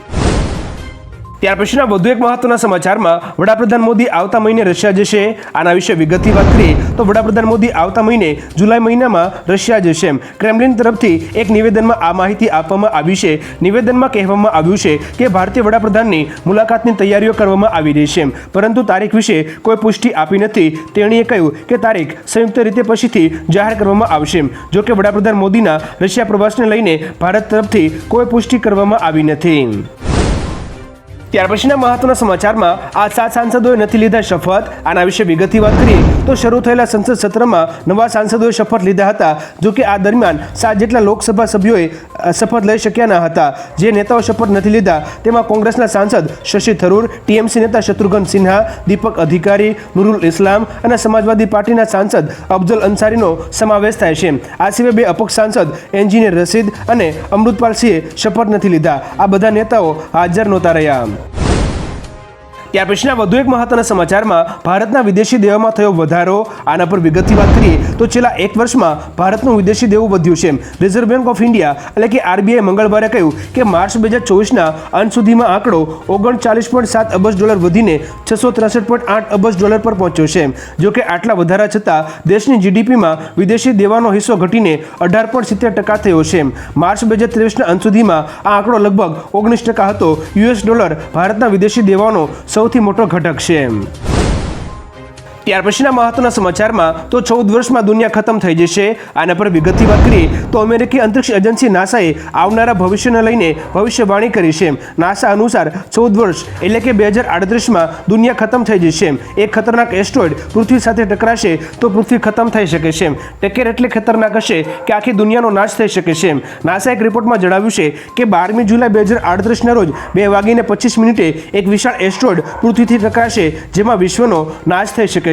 ત્યાર પછીના વધુ એક મહત્વના સમાચારમાં વડાપ્રધાન મોદી આવતા મહિને રશિયા જશે. આના વિશે વિગતથી વાત કરીએ તો વડાપ્રધાન મોદી આવતા મહિને જુલાઈ મહિનામાં રશિયા જશે. ક્રેમલિન તરફથી એક નિવેદનમાં આ માહિતી આપવામાં આવી છે. નિવેદનમાં કહેવામાં આવ્યું છે કે ભારતીય વડાપ્રધાનની મુલાકાતની તૈયારીઓ કરવામાં આવી રહી છે, પરંતુ તારીખ વિશે કોઈ પુષ્ટિ આપી નથી. તેણીએ કહ્યું કે તારીખ સંયુક્ત રીતે પછીથી જાહેર કરવામાં આવશે. જો કે વડાપ્રધાન મોદીના રશિયા પ્રવાસને લઈને ભારત તરફથી કોઈ પુષ્ટિ કરવામાં આવી નથી. ત્યાર પછીના મહત્વના સમાચારમાં આ 7 સાંસદોએ નથી લીધા શપથ. આના વિશે વિગતથી વાત કરીએ તો શરૂ થયેલા સંસદ સત્રમાં નવા સાંસદોએ શપથ લીધા હતા. જો કે આ દરમિયાન 7 જેટલા લોકસભા સભ્યોએ શપથ લઈ શક્યા ન હતા. જે નેતાઓ શપથ નથી લીધા તેમાં કોંગ્રેસના સાંસદ શશી થરૂર, TMC નેતા શત્રુઘ્ન સિન્હા, દીપક અધિકારી, નુરુલ ઇસ્લામ અને સમાજવાદી પાર્ટીના સાંસદ અફઝલ અંસારીનો સમાવેશ થાય છે. આ સિવાય 2 અપક્ષ સાંસદ એન્જિનિયર રશીદ અને અમૃતપાલ સિંહે શપથ નથી લીધા. આ બધા નેતાઓ હાજર નહોતા રહ્યા. ત્યાર પછીના વધુ એક મહત્વના સમાચારમાં ભારતના વિદેશી દેવામાં થયો વધારો. આના પર વિગતથી વાત કરીએ તો છેલ્લા એક વર્ષમાં ભારતનું વિદેશી દેવું વધ્યું છે. રિઝર્વ બેંક ઓફ ઇન્ડિયા એટલે કે આરબીઆઈ મંગળવારે કહ્યું કે માર્ચ 2024ના અંત સુધીમાં આંકડો $39.7 અબજ વધીને $663.8 અબજ પર પહોંચ્યો છે. જો કે આટલા વધારા છતાં દેશની જીડીપીમાં વિદેશી દેવાનો હિસ્સો ઘટીને 18.70% થયો છે. માર્ચ 2023ના અંત સુધીમાં આ આંકડો લગભગ 19% હતો. યુએસ ડોલર ભારતના વિદેશી દેવાનો સૌથી મોટો ઘટક છે. ત્યાર પછીના મહત્વના સમાચારમાં તો 14 વર્ષમાં દુનિયા ખતમ થઈ જશે. આના પર વિગતથી વાત કરીએ તો અમેરિકી અંતરિક્ષ એજન્સી નાસાએ આવનારા ભવિષ્યને લઈને ભવિષ્યવાણી કરી છે. નાસા અનુસાર 14 વર્ષ એટલે કે 2038માં દુનિયા ખતમ થઈ જશે. એક ખતરનાક એસ્ટ્રોઇડ પૃથ્વી સાથે ટકરાશે તો પૃથ્વી ખતમ થઈ શકે છે. ટક્કર એટલે ખતરનાક હશે કે આખી દુનિયાનો નાશ થઈ શકે છે. નાસા એક રિપોર્ટમાં જણાવ્યું છે કે 12મી જુલાઈ 2038ના રોજ 2:25 એક વિશાળ એસ્ટ્રોઇડ પૃથ્વીથી ટકરાશે જેમાં વિશ્વનો નાશ થઈ શકે છે.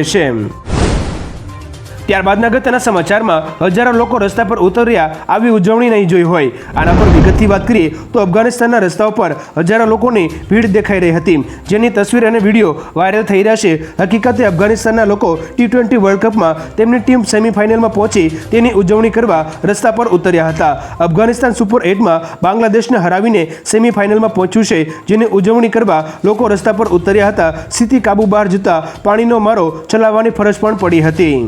ત્યારબાદના અગત્યના સમાચારમાં હજારો લોકો રસ્તા પર ઉતર્યા આવી ઉજવણી નહીં જોઈ હોય. આના પર વિગતથી વાત કરીએ તો અફઘાનિસ્તાનના રસ્તાઓ પર હજારો લોકોની ભીડ દેખાઈ રહી હતી જેની તસવીર અને વિડીયો વાયરલ થઈ રહ્યા છે. હકીકતે અફઘાનિસ્તાનના લોકો T20 વર્લ્ડ કપમાં તેમની ટીમ સેમીફાઇનલમાં પહોંચી તેની ઉજવણી કરવા રસ્તા પર ઉતર્યા હતા. અફઘાનિસ્તાન સુપર 8માં બાંગ્લાદેશને હરાવીને સેમીફાઇનલમાં પહોંચ્યું છે જેની ઉજવણી કરવા લોકો રસ્તા પર ઉતર્યા હતા. સ્થિતિ કાબુ બહાર જતા પાણીનો મારો ચલાવવાની ફરજ પણ પડી હતી.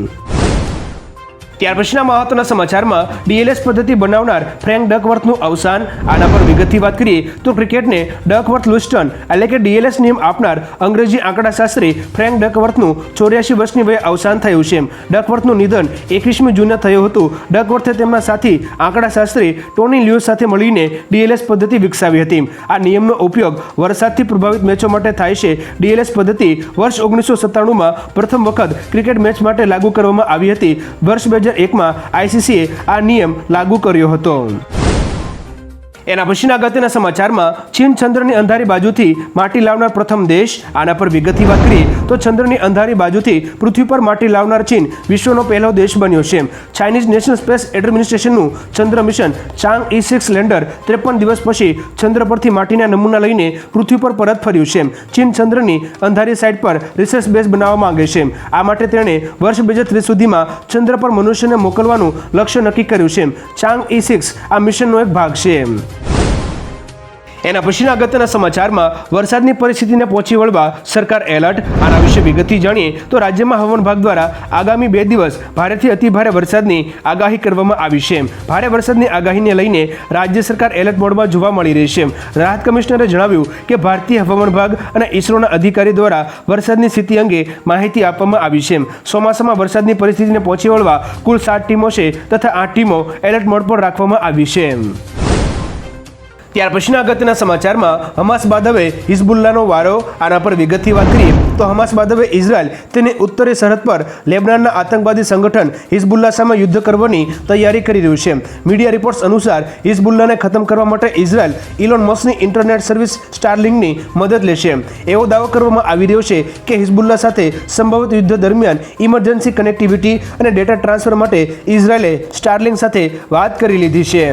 ત્યાર પછીના મહત્વના સમાચારમાં ડીએલએસ પદ્ધતિ બનાવનાર ફ્રેન્ક ડકવર્થનું અવસાન. આના પર વિગતથી વાત કરીએ તો ક્રિકેટને ડકવર્થ લુસ્ટન એટલે કે ડીએલએસ નિયમ આપનાર અંગ્રેજી આંકડાશાસ્ત્રી ફ્રેન્ક ડકવર્થનું 84 વર્ષની વયે અવસાન થયું છે. ડકવર્થનું નિધન 21મી જૂને થયું હતું. ડકવર્થે તેમના સાથી આંકડાશાસ્ત્રી ટોની લ્યુઇસ સાથે મળીને ડીએલએસ પદ્ધતિ વિકસાવી હતી. આ નિયમનો ઉપયોગ વરસાદથી પ્રભાવિત મેચો માટે થાય છે. ડીએલએસ પદ્ધતિ વર્ષ 1997માં પ્રથમ વખત ક્રિકેટ મેચ માટે લાગુ કરવામાં આવી હતી. વર્ષ 2001માં આઈસીસીએ આ નિયમ લાગુ કર્યો હતો. એના પછીના અગત્યના સમાચારમાં ચીન ચંદ્રની અંધારી બાજુથી માટી લાવનાર પ્રથમ દેશ. આના પર વિગતથી વાત કરીએ તો ચંદ્રની અંધારી બાજુથી પૃથ્વી પર માટી લાવનાર ચીન વિશ્વનો પહેલો દેશ બન્યો છે. ચાઇનીઝ નેશનલ સ્પેસ એડમિનિસ્ટ્રેશનનું ચંદ્ર મિશન ચાંગ-E6 લેન્ડર 53 દિવસ પછી ચંદ્ર પરથી માટીના નમૂના લઈને પૃથ્વી પર પરત ફર્યું છે. ચીન ચંદ્રની અંધારી સાઇડ પર રિસર્ચ બેઝ બનાવવા માંગે છે. આ માટે તેણે વર્ષ 2030 સુધીમાં ચંદ્ર પર મનુષ્યને મોકલવાનું લક્ષ્ય નક્કી કર્યું છે. ચાંગ-E6 આ મિશનનો એક ભાગ છે. એના પછીના અગત્યના સમાચારમાં વરસાદની પરિસ્થિતિને પહોંચી વળવા સરકાર એલર્ટ. આના વિશે વિગતથી જાણીએ તો રાજ્યમાં હવામાન વિભાગ દ્વારા આગામી 2 દિવસ ભારેથી અતિભારે વરસાદની આગાહી કરવામાં આવી છે. ભારે વરસાદની આગાહીને લઈને રાજ્ય સરકાર એલર્ટ મોડમાં જોવા મળી રહી છે. રાહત કમિશનરે જણાવ્યું કે ભારતીય હવામાન વિભાગ અને ઇસરોના અધિકારી દ્વારા વરસાદની સ્થિતિ અંગે માહિતી આપવામાં આવી છે. ચોમાસામાં વરસાદની પરિસ્થિતિને પહોંચી વળવા કુલ 7 ટીમો છે તથા 8 ટીમો એલર્ટ મોડ પર રાખવામાં આવી છે. ત્યાર પછીના અગત્યના સમાચારમાં હમાસ બાદ હવે હિઝબુલ્લાનો વારો. આના પર વિગતથી વાત કરીએ તો હમાસ બાદ હવે ઇઝરાયલ તેની ઉત્તરી સરહદ પર લેબનાનના આતંકવાદી સંગઠન હિઝબુલ્લા સામે યુદ્ધ કરવાની તૈયારી કરી રહ્યું છે. મીડિયા રિપોર્ટ્સ અનુસાર હિઝબુલ્લાને ખતમ કરવા માટે ઇઝરાયલ ઇલોન મસ્કની ઇન્ટરનેટ સર્વિસ સ્ટારલિંકની મદદ લેશે. એવો દાવો કરવામાં આવી રહ્યો છે કે હિઝબુલ્લા સાથે સંભવિત યુદ્ધ દરમિયાન ઇમરજન્સી કનેક્ટિવિટી અને ડેટા ટ્રાન્સફર માટે ઇઝરાયલે સ્ટારલિંક સાથે વાત કરી લીધી છે.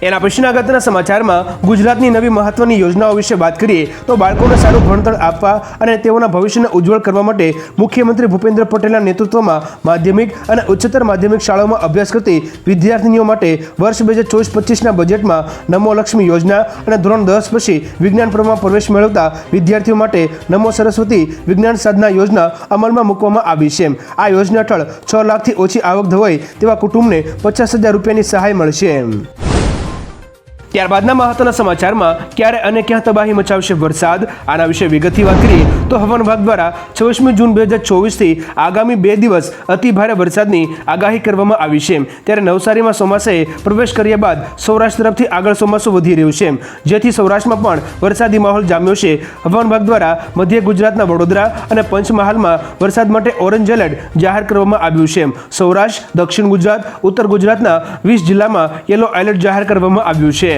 એના પછીના અગત્યના સમાચારમાં ગુજરાતની નવી મહત્વની યોજનાઓ વિશે વાત કરીએ તો બાળકોને સારું ભણતર આપવા અને તેઓના ભવિષ્યને ઉજ્જવળ કરવા માટે મુખ્યમંત્રી ભૂપેન્દ્ર પટેલના નેતૃત્વમાં માધ્યમિક અને ઉચ્ચતર માધ્યમિક શાળાઓમાં અભ્યાસ કરતી વિદ્યાર્થીનીઓ માટે વર્ષ 2024-25ના બજેટમાં નમો લક્ષ્મી યોજના અને ધોરણ 10 પછી વિજ્ઞાન પ્રવાહમાં પ્રવેશ મેળવતા વિદ્યાર્થીઓ માટે નમો સરસ્વતી વિજ્ઞાન સાધના યોજના અમલમાં મૂકવામાં આવી છે. આ યોજના હેઠળ 6 લાખથી ઓછી આવક હોય તેવા કુટુંબને 50,000 રૂપિયાની સહાય મળશે. ત્યારબાદના મહત્વના સમાચારમાં ક્યારે અને ક્યાં તબાહી મચાવશે વરસાદ. આના વિશે વિગતથી વાત કરીએ તો હવામાન વિભાગ દ્વારા 26મી જૂન 2024થી આગામી 2 દિવસ અતિ ભારે વરસાદની આગાહી કરવામાં આવી છે. ત્યારે નવસારીમાં ચોમાસાએ પ્રવેશ કર્યા બાદ સૌરાષ્ટ્ર તરફથી આગળ ચોમાસું વધી રહ્યું છે, જેથી સૌરાષ્ટ્રમાં પણ વરસાદી માહોલ જામ્યો છે. હવામાન વિભાગ દ્વારા મધ્ય ગુજરાતના વડોદરા અને પંચમહાલમાં વરસાદ માટે ઓરેન્જ એલર્ટ જાહેર કરવામાં આવ્યું છે. સૌરાષ્ટ્ર, દક્ષિણ ગુજરાત, ઉત્તર ગુજરાતના 20 જિલ્લામાં યલો એલર્ટ જાહેર કરવામાં આવ્યું છે.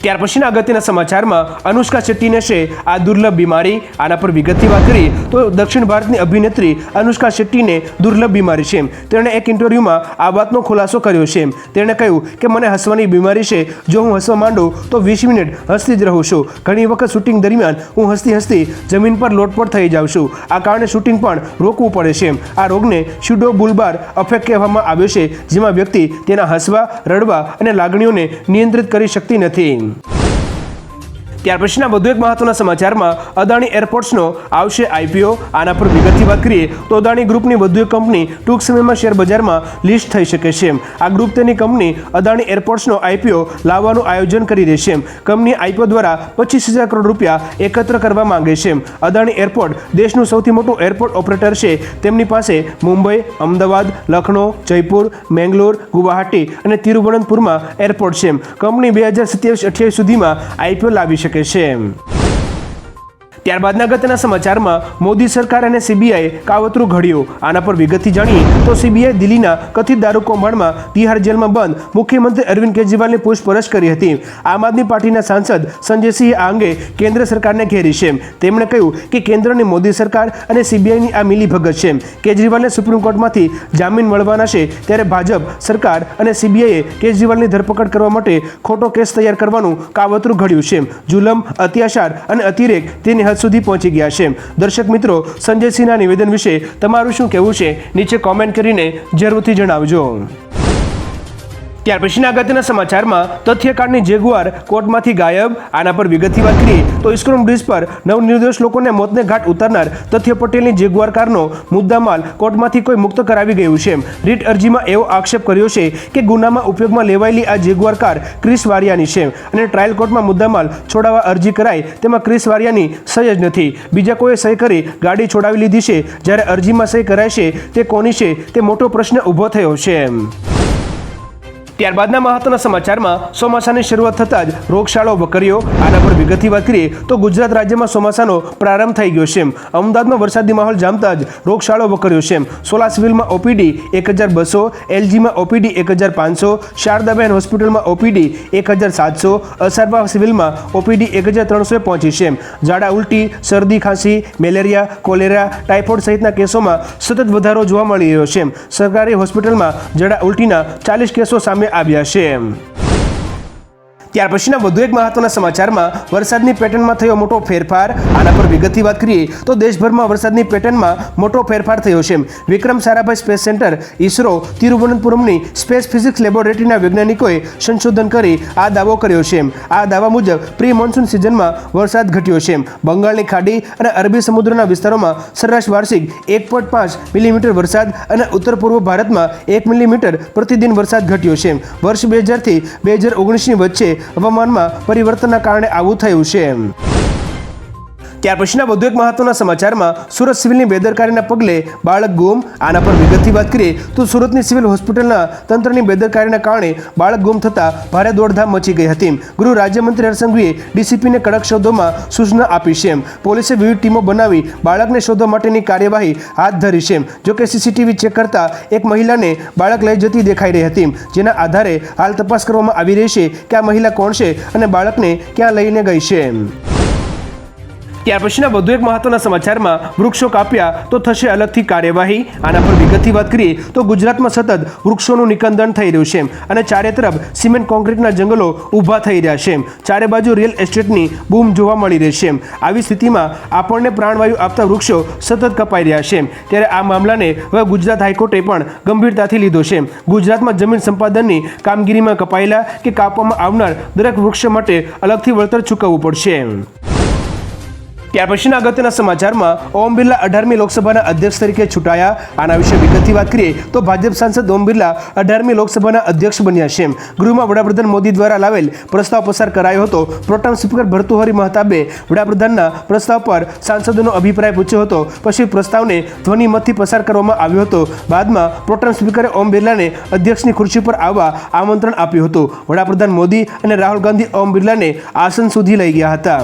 ત્યાર પછીના અગત્યના સમાચારમાં અનુષ્કા શેટ્ટીને છે આ દુર્લભ બીમારી. આના પર વિગતથી વાત કરીએ તો દક્ષિણ ભારતની અભિનેત્રી અનુષ્કા શેટ્ટીને દુર્લભ બીમારી છે. તેણે એક ઇન્ટરવ્યૂમાં આ વાતનો ખુલાસો કર્યો છે. તેણે કહ્યું કે મને હસવાની બીમારી છે. જો હું હસવા માંડું તો 20 મિનિટ હસતી જ રહું છું. ઘણી વખત શૂટિંગ દરમિયાન હું હસતી હસતી જમીન પર લોટપોટ થઈ જાઉં છું. આ કારણે શૂટિંગ પણ રોકવું પડે છે. આ રોગને સ્યુડો બુલ્બાર અફેક્ટ કહેવામાં આવ્યો છે, જેમાં વ્યક્તિ તેના હસવા, રડવા અને લાગણીઓને નિયંત્રિત કરી શકતી નથી. ત્યાર પછીના વધુ એક મહત્વના સમાચારમાં અદાણી એરપોર્ટ્સનો આવશે IPO. આના પર વિગતથી વાત કરીએ તો અદાણી ગ્રુપની વધુ એક કંપની ટૂંક સમયમાં શેર બજારમાં લિસ્ટ થઈ શકે છે. આ ગ્રુપ તેની કંપની અદાણી એરપોર્ટ્સનો IPO લાવવાનું આયોજન કરી રહી છે. કંપની IPO દ્વારા 25,000 કરોડ રૂપિયા એકત્ર કરવા માંગે છે. અદાણી એરપોર્ટ દેશનું સૌથી મોટું એરપોર્ટ ઓપરેટર છે. તેમની પાસે મુંબઈ, અમદાવાદ, લખનૌ, જયપુર, મેંગલોર, ગુવાહાટી અને તિરુવનંતપુરમાં એરપોર્ટ છે. કંપની 2027-28 સુધીમાં IPO લાવી શકે છે. ત્યારબાદના અગત્યના સમાચારમાં મોદી સરકાર અને CBI કાવતરું ઘડ્યું. આના પર વિગતથી જાણીએ તો CBI દિલ્હીના કથિત દારૂ કૌભાંડમાં તિહાર જેલમાં બંધ મુખ્યમંત્રી અરવિંદ કેજરીવાલની પૂછપરછ કરી હતી. આમ આદમી પાર્ટીના સાંસદ સંજયસિંહે આ અંગે કેન્દ્ર સરકારને ઘેરી છે. તેમણે કહ્યું કે કેન્દ્રની મોદી સરકાર અને CBIની આ મિલીભગત છે. કેજરીવાલને સુપ્રીમ કોર્ટમાંથી જામીન મળવાના છે, ત્યારે ભાજપ સરકાર અને CBIએ કેજરીવાલની ધરપકડ કરવા માટે ખોટો કેસ તૈયાર કરવાનું કાવતરું ઘડ્યું છે. જુલમ, અત્યાચાર અને અતિરેક તેની હદ સુધી પહોંચી ગયા છે. દર્શક મિત્રો, સંજયસિંહના નિવેદન વિશે તમારું શું કહેવું છે? નીચે કોમેન્ટ કરીને જરૂરથી જણાવજો. ત્યાર પછીના અગત્યના સમાચારમાં તથ્યકાળની જેગુઆર કોર્ટમાંથી ગાયબ. આના પર વિગતથી વાત કરીએ તો ઇસ્કોન બ્રિજ પર નવનિર્દોષ લોકોને મોતને ઘાટ ઉતારનાર તથ્ય પટેલની જેગુઆર કારનો મુદ્દામાલ કોર્ટમાંથી કોઈ મુક્ત કરાવી ગયું છે. રીટ અરજીમાં એવો આક્ષેપ કર્યો છે કે ગુનામાં ઉપયોગમાં લેવાયેલી આ જેગુઆર કાર ક્રિસ વારિયાની છે અને ટ્રાયલ કોર્ટમાં મુદ્દામાલ છોડાવવા અરજી કરાઈ તેમાં ક્રિસ વારિયાની સહી જ નથી. બીજા કોઈએ સહી કરી ગાડી છોડાવી લીધી છે. જ્યારે અરજીમાં સહી કરાય છે તે કોની છે તે મોટો પ્રશ્ન ઊભો થયો છે. ત્યારબાદના મહત્વના સમાચારમાં ચોમાસાની શરૂઆત થતાં જ રોગચાળો વકર્યો. આના પર વિગતથી વાત કરીએ તો ગુજરાત રાજ્યમાં ચોમાસાનો પ્રારંભ થઈ ગયો છે. અમદાવાદમાં વરસાદી માહોલ જામતા જ રોગચાળો વકર્યો છે. સોલા સિવિલમાં OPD 1200, LGમાં OPD 1500, શારદાબેન હોસ્પિટલમાં OPD 1700, અસારવા સિવિલમાં OPD 1300 પહોંચી છે. ઝાડા ઉલટી, શરદી ખાંસી, મેલેરિયા, કોલેરા, ટાઇફોઇડ સહિતના કેસોમાં સતત વધારો જોવા મળી રહ્યો છે. સરકારી હોસ્પિટલમાં ઝાડા ઉલટીના 40 કેસો સામે આવ્યા છે. ત્યાર પછીના વધુ એક મહત્વના સમાચારમાં વરસાદની પેટર્નમાં થયો મોટો ફેરફાર. આના પર વિગતથી વાત કરીએ તો દેશભરમાં વરસાદની પેટર્નમાં મોટો ફેરફાર થયો છે. Vikram Sarabhai space centre ISRO તિરુવનંતપુરમની સ્પેસ ફિઝિક્સ લેબોરેટરીના વૈજ્ઞાનિકોએ સંશોધન કરી આ દાવો કર્યો છે. આ દાવા મુજબ પ્રી મોન્સૂન સિઝનમાં વરસાદ ઘટ્યો છે. બંગાળની ખાડી અને અરબી સમુદ્રના વિસ્તારોમાં સરેરાશ વાર્ષિક 1.5 મિલીમીટર વરસાદ અને ઉત્તર પૂર્વ ભારતમાં 1 મિલીમીટર પ્રતિદિન વરસાદ ઘટ્યો છે. વર્ષ 2000 થી 2019ની વચ્ચે હવામાનમાં પરિવર્તનના કારણે આવું થયું છે. ત્યાર પછીના વધુ એક મહત્વના સમાચારમાં સુરત સિવિલની બેદરકારીના પગલે બાળક ગુમ. આના પર વિગતથી વાત કરીએ તો સુરતની સિવિલ હોસ્પિટલના તંત્રની બેદરકારીના કારણે બાળક ગુમ થતાં ભારે દોડધામ મચી ગઈ હતી. ગૃહ રાજ્યમંત્રી હર્ષસંઘવીએ DCPને કડક શબ્દોમાં સૂચના આપી છે. પોલીસે વિવિધ ટીમો બનાવી બાળકને શોધવા માટેની કાર્યવાહી હાથ ધરી છે. જોકે CCTV ચેક કરતા એક મહિલાને બાળક લઈ જતી દેખાઈ રહી હતી, જેના આધારે હાલ તપાસ કરવામાં આવી રહી છે કે આ મહિલા કોણ છે અને બાળકને ક્યાં લઈને ગઈ છે. ત્યાર પછીના વધુ એક મહત્વના સમાચારમાં વૃક્ષો કાપ્યા તો થશે અલગથી કાર્યવાહી. આના પર વિગતથી વાત કરીએ તો ગુજરાતમાં સતત વૃક્ષોનું નિકંદન થઈ રહ્યું છે અને ચારે તરફ સિમેન્ટ કોન્ક્રીટના જંગલો ઊભા થઈ રહ્યા છે. ચારે બાજુ રિયલ એસ્ટેટની બૂમ જોવા મળી રહી છે. આવી સ્થિતિમાં આપણને પ્રાણવાયુ આપતા વૃક્ષો સતત કપાઈ રહ્યા છે. ત્યારે આ મામલાને હવે ગુજરાત હાઈકોર્ટે પણ ગંભીરતાથી લીધો છે. ગુજરાતમાં જમીન સંપાદનની કામગીરીમાં કપાયેલા કે કાપવામાં આવનાર દરેક વૃક્ષ માટે અલગથી વળતર ચૂકવવું પડશે. ત્યાર પછીના અગત્યના સમાચારમાં ઓમ બિરલા 18મી લોકસભાના અધ્યક્ષ તરીકે ચૂંટાયા. આના વિશે વિગતથી વાત કરીએ તો ભાજપ સાંસદ ઓમ બિરલા 18મી લોકસભાના અધ્યક્ષ બન્યા છે. ગૃહમાં વડાપ્રધાન મોદી દ્વારા લાવેલ પ્રસ્તાવ પસાર કરાયો હતો. પ્રોટેમ સ્પીકર ભર્તુહરી મહતાબે વડાપ્રધાનના પ્રસ્તાવ પર સાંસદોનો અભિપ્રાય પૂછ્યો હતો. પછી પ્રસ્તાવને ધ્વનિમતથી પસાર કરવામાં આવ્યો હતો. બાદમાં પ્રોટેમ સ્પીકરે ઓમ બિરલાને અધ્યક્ષની ખુરશી પર આવવા આમંત્રણ આપ્યું હતું. વડાપ્રધાન મોદી અને રાહુલ ગાંધી ઓમ બિરલાને આસન સુધી લઈ ગયા હતા.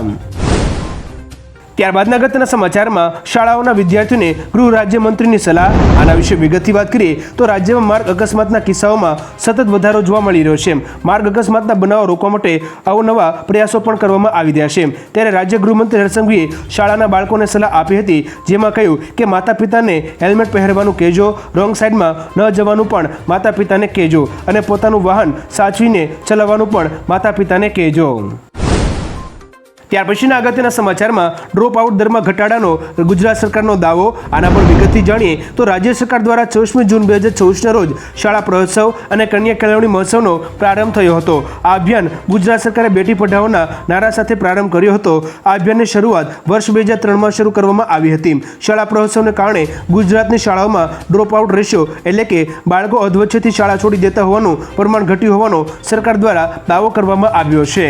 ત્યારબાદના અગત્યના સમાચારમાં શાળાઓના વિદ્યાર્થીઓને ગૃહ રાજ્યમંત્રીની સલાહ. આના વિશે વિગતથી વાત કરીએ તો રાજ્યમાં માર્ગ અકસ્માતના કિસ્સાઓમાં સતત વધારો જોવા મળી રહ્યો છે. માર્ગ અકસ્માતના બનાવો રોકવા માટે અવનવા પ્રયાસો પણ કરવામાં આવી રહ્યા છે. ત્યારે રાજ્ય ગૃહમંત્રી હર્ષસંઘવીએ શાળાના બાળકોને સલાહ આપી હતી, જેમાં કહ્યું કે માતા પિતાને હેલ્મેટ પહેરવાનું કહેજો, રોંગ સાઈડમાં ન જવાનું પણ માતા પિતાને કહેજો અને પોતાનું વાહન સાચવીને ચલાવવાનું પણ માતા પિતાને કહેજો. ત્યાર પછીના અગત્યના સમાચારમાં ડ્રોપ આઉટ દરમાં ઘટાડાનો ગુજરાત સરકારનો દાવો. આના પર વિગતથી જાણીએ તો રાજ્ય સરકાર દ્વારા 24મી જૂન 2024ના રોજ શાળા પ્રહોત્સવ અને કન્યા કેળવણી મહોત્સવનો પ્રારંભ થયો હતો. આ અભિયાન ગુજરાત સરકારે બેટી પઢાઓના નારા સાથે પ્રારંભ કર્યો હતો. આ અભિયાનની શરૂઆત વર્ષ 2003માં શરૂ કરવામાં આવી હતી. શાળા પ્રહોત્સવને કારણે ગુજરાતની શાળાઓમાં ડ્રોપ આઉટ રેશિયો એટલે કે બાળકો અધવચ્ચેથી શાળા છોડી દેતા હોવાનું પ્રમાણ ઘટ્યું હોવાનો સરકાર દ્વારા દાવો કરવામાં આવ્યો છે.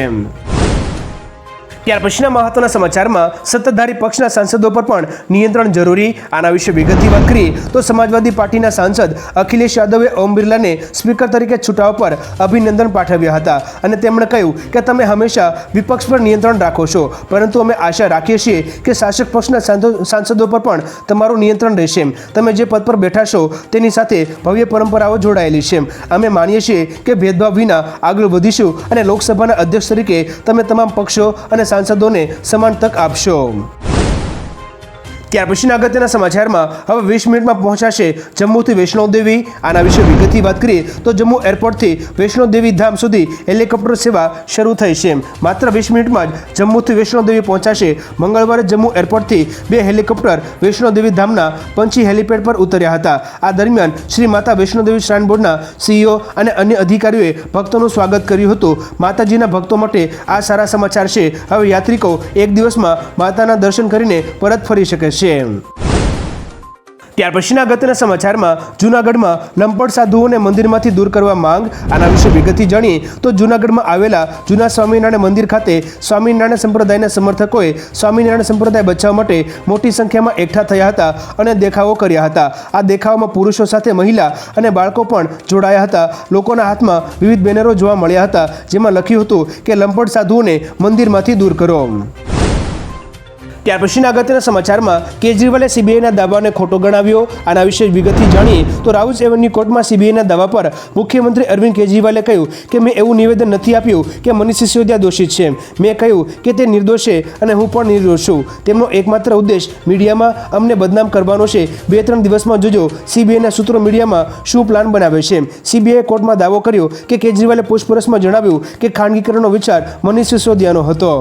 ત્યાર પછીના મહત્વના સમાચારમાં સત્તાધારી પક્ષના સાંસદો પર પણ નિયંત્રણ જરૂરી. આના વિશે વિગતથી વાત કરીએ તો સમાજવાદી પાર્ટીના સાંસદ અખિલેશ યાદવે ઓમ બિરલાને સ્પીકર તરીકે ચૂંટાવા પર અભિનંદન પાઠવ્યા હતા અને તેમણે કહ્યું કે તમે હંમેશા વિપક્ષ પર નિયંત્રણ રાખો છો, પરંતુ અમે આશા રાખીએ છીએ કે શાસક પક્ષના સાંસદો પર પણ તમારું નિયંત્રણ રહેશે. તમે જે પદ પર બેઠા છો તેની સાથે ભવ્ય પરંપરાઓ જોડાયેલી છે. અમે માનીએ છીએ કે ભેદભાવ વિના આગળ વધીશું અને લોકસભાના અધ્યક્ષ તરીકે તમે તમામ પક્ષો અને સાંસદોને સમાન તક આપશો. ત્યાર પછીના અગત્યના સમાચારમાં હવે 20 મિનિટમાં પહોંચાશે જમ્મુથી વૈષ્ણોદેવી. આના વિશે વિગતથી વાત કરીએ તો જમ્મુ એરપોર્ટથી વૈષ્ણોદેવી ધામ સુધી હેલિકોપ્ટર સેવા શરૂ થઈ છે. માત્ર 20 મિનિટમાં જ જમ્મુથી વૈષ્ણોદેવી પહોંચાશે. મંગળવારે જમ્મુ એરપોર્ટથી 2 હેલિકોપ્ટર વૈષ્ણોદેવી ધામના પંચી હેલિપેડ પર ઉતર્યા હતા. આ દરમિયાન શ્રી માતા વૈષ્ણોદેવી શ્રાઇન બોર્ડના સીઈઓ અને અન્ય અધિકારીઓએ ભક્તોનું સ્વાગત કર્યું હતું. માતાજીના ભક્તો માટે આ સારા સમાચાર છે. હવે યાત્રિકો એક દિવસમાં માતાના દર્શન કરીને પરત ફરી શકે છે. ત્યાર પછીના અગત્યના સમાચારમાં જૂનાગઢમાં લંપટ સાધુઓને મંદિરમાંથી દૂર કરવા માંગ. આના વિશે વિગતથી જાણીએ તો જૂનાગઢમાં આવેલા જૂના સ્વામિનારાયણ મંદિર ખાતે સ્વામિનારાયણ સંપ્રદાયના સમર્થકોએ સ્વામિનારાયણ સંપ્રદાય બચાવવા માટે મોટી સંખ્યામાં એકઠા થયા હતા અને દેખાવો કર્યા હતા. આ દેખાવમાં પુરુષો સાથે મહિલા અને બાળકો પણ જોડાયા હતા. લોકોના હાથમાં વિવિધ બેનરો જોવા મળ્યા હતા, જેમાં લખ્યું હતું કે લંપટ સાધુઓને મંદિરમાંથી દૂર કરો. ત્યાર પછીના અગત્યના સમાચારમાં કેજરીવાલે સીબીઆઈના દાવાને ખોટો ગણાવ્યો. આના વિશે વિગતથી જાણીએ તો રાઉઝ એવન્યુ કોર્ટમાં સીબીઆઈના દાવા પર મુખ્યમંત્રી અરવિંદ કેજરીવાલે કહ્યું કે મેં એવું નિવેદન નથી આપ્યું કે મનીષ સિસોદિયા દોષિત છે. મેં કહ્યું કે તે નિર્દોષ છે અને હું પણ નિર્દોષ છું. તેમનો એકમાત્ર ઉદ્દેશ મીડિયામાં અમને બદનામ કરવાનો છે. 2-3 દિવસમાં જોજો સીબીઆઈના સૂત્રો મીડિયામાં શું પ્લાન બનાવે છે. સીબીઆઈએ કોર્ટમાં દાવો કર્યો કે કેજરીવાલે પૂછપરછમાં જણાવ્યું કે ખાનગીકરણનો વિચાર મનીષ સિસોદિયાનો હતો.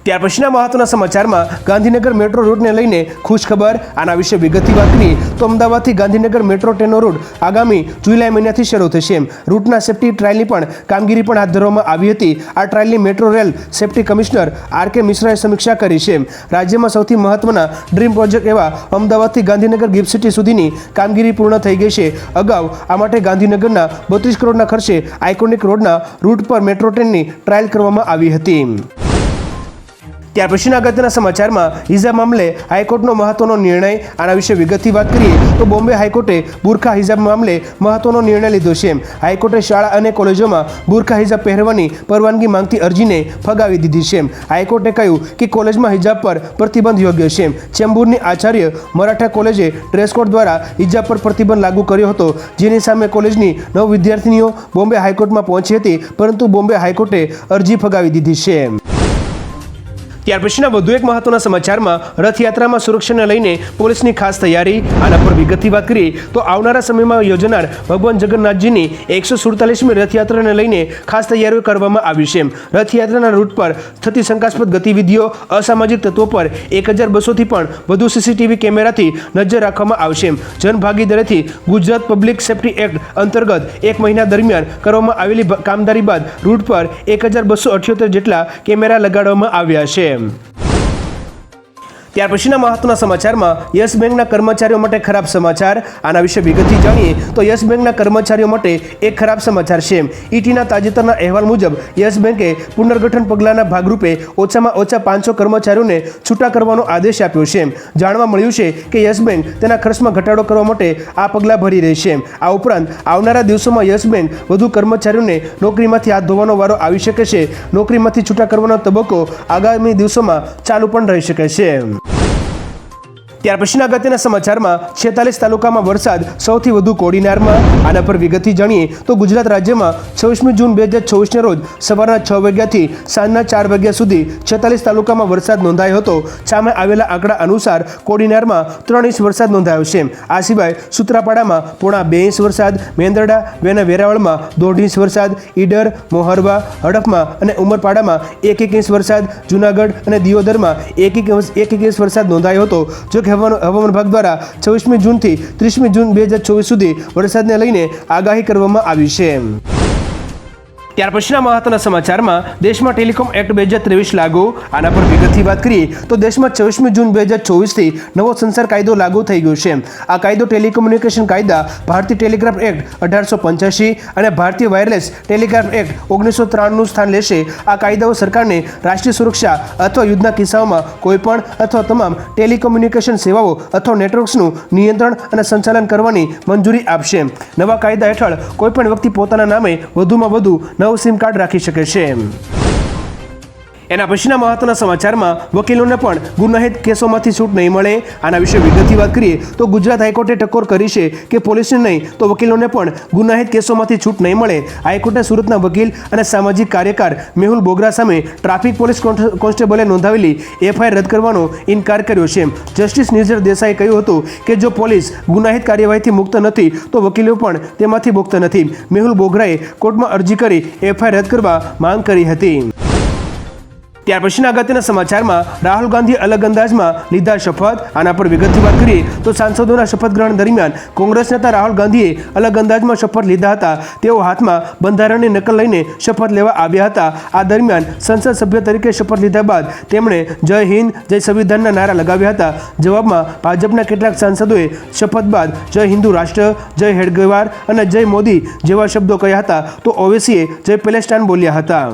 ત્યાર પછીના મહત્વના સમાચારમાં ગાંધીનગર મેટ્રો રૂટને લઈને ખુશ ખબર. આના વિશે વિગતથી વાત કરીએ તો અમદાવાદથી ગાંધીનગર મેટ્રો ટ્રેનનો રૂટ આગામી જુલાઈ મહિનાથી શરૂ થશે. રૂટના સેફ્ટી ટ્રાયલની પણ કામગીરી પણ હાથ ધરવામાં આવી હતી. આ ટ્રાયલની metro rail safety commissioner R K. મિશ્રાએ સમીક્ષા કરી છે. રાજ્યમાં સૌથી મહત્વના ડ્રીમ પ્રોજેક્ટ એવા અમદાવાદથી ગાંધીનગર ગિફ્ટ સિટી સુધીની કામગીરી પૂર્ણ થઈ ગઈ છે. અગાઉ આ માટે ગાંધીનગરના 32 કરોડના ખર્ચે આઇકોનિક રોડના રૂટ પર મેટ્રો ટ્રેનની ટ્રાયલ કરવામાં આવી હતી. ત્યાર પછીના અગત્યના સમાચારમાં હિજાબ મામલે હાઈકોર્ટનો મહત્વનો નિર્ણય. આના વિશે વિગતથી વાત કરીએ તો બોમ્બે હાઈકોર્ટે બુરખા હિજાબ મામલે મહત્વનો નિર્ણય લીધો છે. હાઈકોર્ટે શાળા અને કોલેજોમાં બુરખા હિજાબ પહેરવાની પરવાનગી માંગતી અરજીને ફગાવી દીધી છે. હાઈકોર્ટે કહ્યું કે કોલેજમાં હિજાબ પર પ્રતિબંધ યોગ્ય છે. ચેમ્બુરની આચાર્ય મરાઠા કોલેજે ડ્રેસકોડ દ્વારા હિજાબ પર પ્રતિબંધ લાગુ કર્યો હતો, જેની સામે કોલેજની 9 વિદ્યાર્થીનીઓ બોમ્બે હાઈકોર્ટમાં પહોંચી હતી, પરંતુ બોમ્બે હાઈકોર્ટે અરજી ફગાવી દીધી છે. ત્યાર પછીના વધુ એક મહત્વના સમાચારમાં રથયાત્રામાં સુરક્ષાને લઈને પોલીસની ખાસ તૈયારી. આના પર વિગતથી વાત કરીએ તો આવનારા સમયમાં યોજાનાર ભગવાન જગન્નાથજીની 147મી રથયાત્રાને લઈને ખાસ તૈયારીઓ કરવામાં આવી છે. રથયાત્રાના રૂટ પર થતી શંકાસ્પદ ગતિવિધિઓ, અસામાજિક તત્વો પર 1200થી પણ વધુ સીસીટીવી કેમેરાથી નજર રાખવામાં આવશે. જનભાગીદારીથી ગુજરાત પબ્લિક સેફ્ટી એક્ટ અંતર્ગત 1 મહિના દરમિયાન કરવામાં આવેલી કામદારી બાદ રૂટ પર 1278 જેટલા કેમેરા લગાડવામાં આવ્યા છે. ત્યાર પછીના મહત્વના સમાચારમાં યસ બેંકના કર્મચારીઓ માટે ખરાબ સમાચાર. આના વિશે વિગતથી જાણીએ તો યસ બેંકના કર્મચારીઓ માટે એક ખરાબ સમાચાર છે. ઈટીના તાજેતરના અહેવાલ મુજબ યસ બેંકે પુનર્ગઠન પગલાંના ભાગરૂપે ઓછામાં ઓછા 500 કર્મચારીઓને છૂટા કરવાનો આદેશ આપ્યો છે. જાણવા મળ્યું છે કે યસ બેંક તેના ખર્ચમાં ઘટાડો કરવા માટે આ પગલાં ભરી રહી છે. આ ઉપરાંત આવનારા દિવસોમાં યસ બેંક વધુ કર્મચારીઓને નોકરીમાંથી હાથ ધોવાનો વારો આવી શકે છે. નોકરીમાંથી છૂટા કરવાનો તબક્કો આગામી દિવસોમાં ચાલુ પણ રહી શકે છે. ત્યાર પછીના અગત્યના સમાચારમાં 46 તાલુકામાં વરસાદ સૌથી વધુ કોડીનારમાં. આના પર વિગતથી જાણીએ તો ગુજરાત રાજ્યમાં 26મી જૂન 2024 રોજ સવારના 6 વાગ્યાથી સાંજના 4 વાગ્યા સુધી 46 તાલુકામાં વરસાદ નોંધાયો હતો. સામે આવેલા આંકડા અનુસાર કોડીનારમાં 3 ઇંચ વરસાદ નોંધાયો છે. આ સિવાય સૂત્રાપાડામાં 1.5 ઇંચ વરસાદ, મેંદરડા વેના વેરાવળમાં 1.5 ઇંચ વરસાદ, ઈડર, મોહરવા, હડફમાં અને ઉમરપાડામાં 1 ઇંચ વરસાદ, જૂનાગઢ અને દિયોદરમાં 1 ઇંચ વરસાદ નોંધાયો હતો. જો કે હવામાન વિભાગ દ્વારા 26મી જૂનથી 30મી જૂન 2024 સુધી વરસાદને લઈને આગાહી કરવામાં આવી છે. ત્યાર પછીના મહત્વના સમાચારમાં દેશમાં ટેલિકોમ એક્ટ 2023 લાગુ. આના પર વિગતથી વાત કરીએ તો દેશમાં 24મી જૂન 2024થી નવો સંચાર કાયદો લાગુ થઈ ગયો છે. આ કાયદો ટેલિકોમ્યુનિકેશન કાયદા, ભારતીય ટેલિગ્રાફ એક્ટ 1885 અને ભારતીય વાયરલેસ ટેલિગ્રાફ એક્ટ 1993નું સ્થાન લેશે. આ કાયદાઓ સરકારને રાષ્ટ્રીય સુરક્ષા અથવા યુદ્ધના કિસ્સાઓમાં કોઈપણ અથવા તમામ ટેલિકોમ્યુનિકેશન સેવાઓ અથવા નેટવર્ક્સનું નિયંત્રણ અને સંચાલન કરવાની મંજૂરી આપશે. નવા કાયદા હેઠળ કોઈપણ વ્યક્તિ પોતાના નામે વધુમાં વધુ 9 સિમ કાર્ડ રાખી શકે છે. એના પછીના મહત્વના સમાચારમાં વકીલોને પણ ગુનાહિત કેસોમાંથી છૂટ નહીં મળે. આના વિશે વિગતથી વાત કરીએ તો ગુજરાત હાઈકોર્ટે ટકોર કરી છે કે પોલીસને નહીં તો વકીલોને પણ ગુનાહિત કેસોમાંથી છૂટ નહીં મળે. હાઈકોર્ટે સુરતના વકીલ અને સામાજિક કાર્યકર મેહુલ બોગરા સામે ટ્રાફિક પોલીસ કોન્સ્ટેબલે નોંધાવેલી એફઆઈઆર રદ કરવાનો ઇનકાર કર્યો છે. જસ્ટિસ નિર્જર દેસાઈએ કહ્યું હતું કે જો પોલીસ ગુનાહિત કાર્યવાહીથી મુક્ત નથી તો વકીલો પણ તેમાંથી મુક્ત નથી. મેહુલ બોગરાએ કોર્ટમાં અરજી કરી એફઆઈઆર રદ કરવા માંગ કરી હતી. ત્યાર પછીના અગત્યના સમાચારમાં રાહુલ ગાંધી અલગ અંદાજમાં લીધા શપથ. આના પર વિગતથી વાત કરીએ તો સાંસદોના શપથ ગ્રહણ દરમિયાન કોંગ્રેસ નેતા રાહુલ ગાંધીએ અલગ અંદાજમાં શપથ લીધા હતા. તેઓ હાથમાં બંધારણની નકલ લઈને શપથ લેવા આવ્યા હતા. આ દરમિયાન સંસદ સભ્ય તરીકે શપથ લીધા બાદ તેમણે જય હિન્દ, જય સંવિધાનના નારા લગાવ્યા હતા. જવાબમાં ભાજપના કેટલાક સાંસદોએ શપથ બાદ જય હિન્દુ રાષ્ટ્ર, જય હેડગેવાર અને જય મોદી જેવા શબ્દો કહ્યા હતા તો ઓવેસીએ જય પેલેસ્ટાઇન બોલ્યા હતા.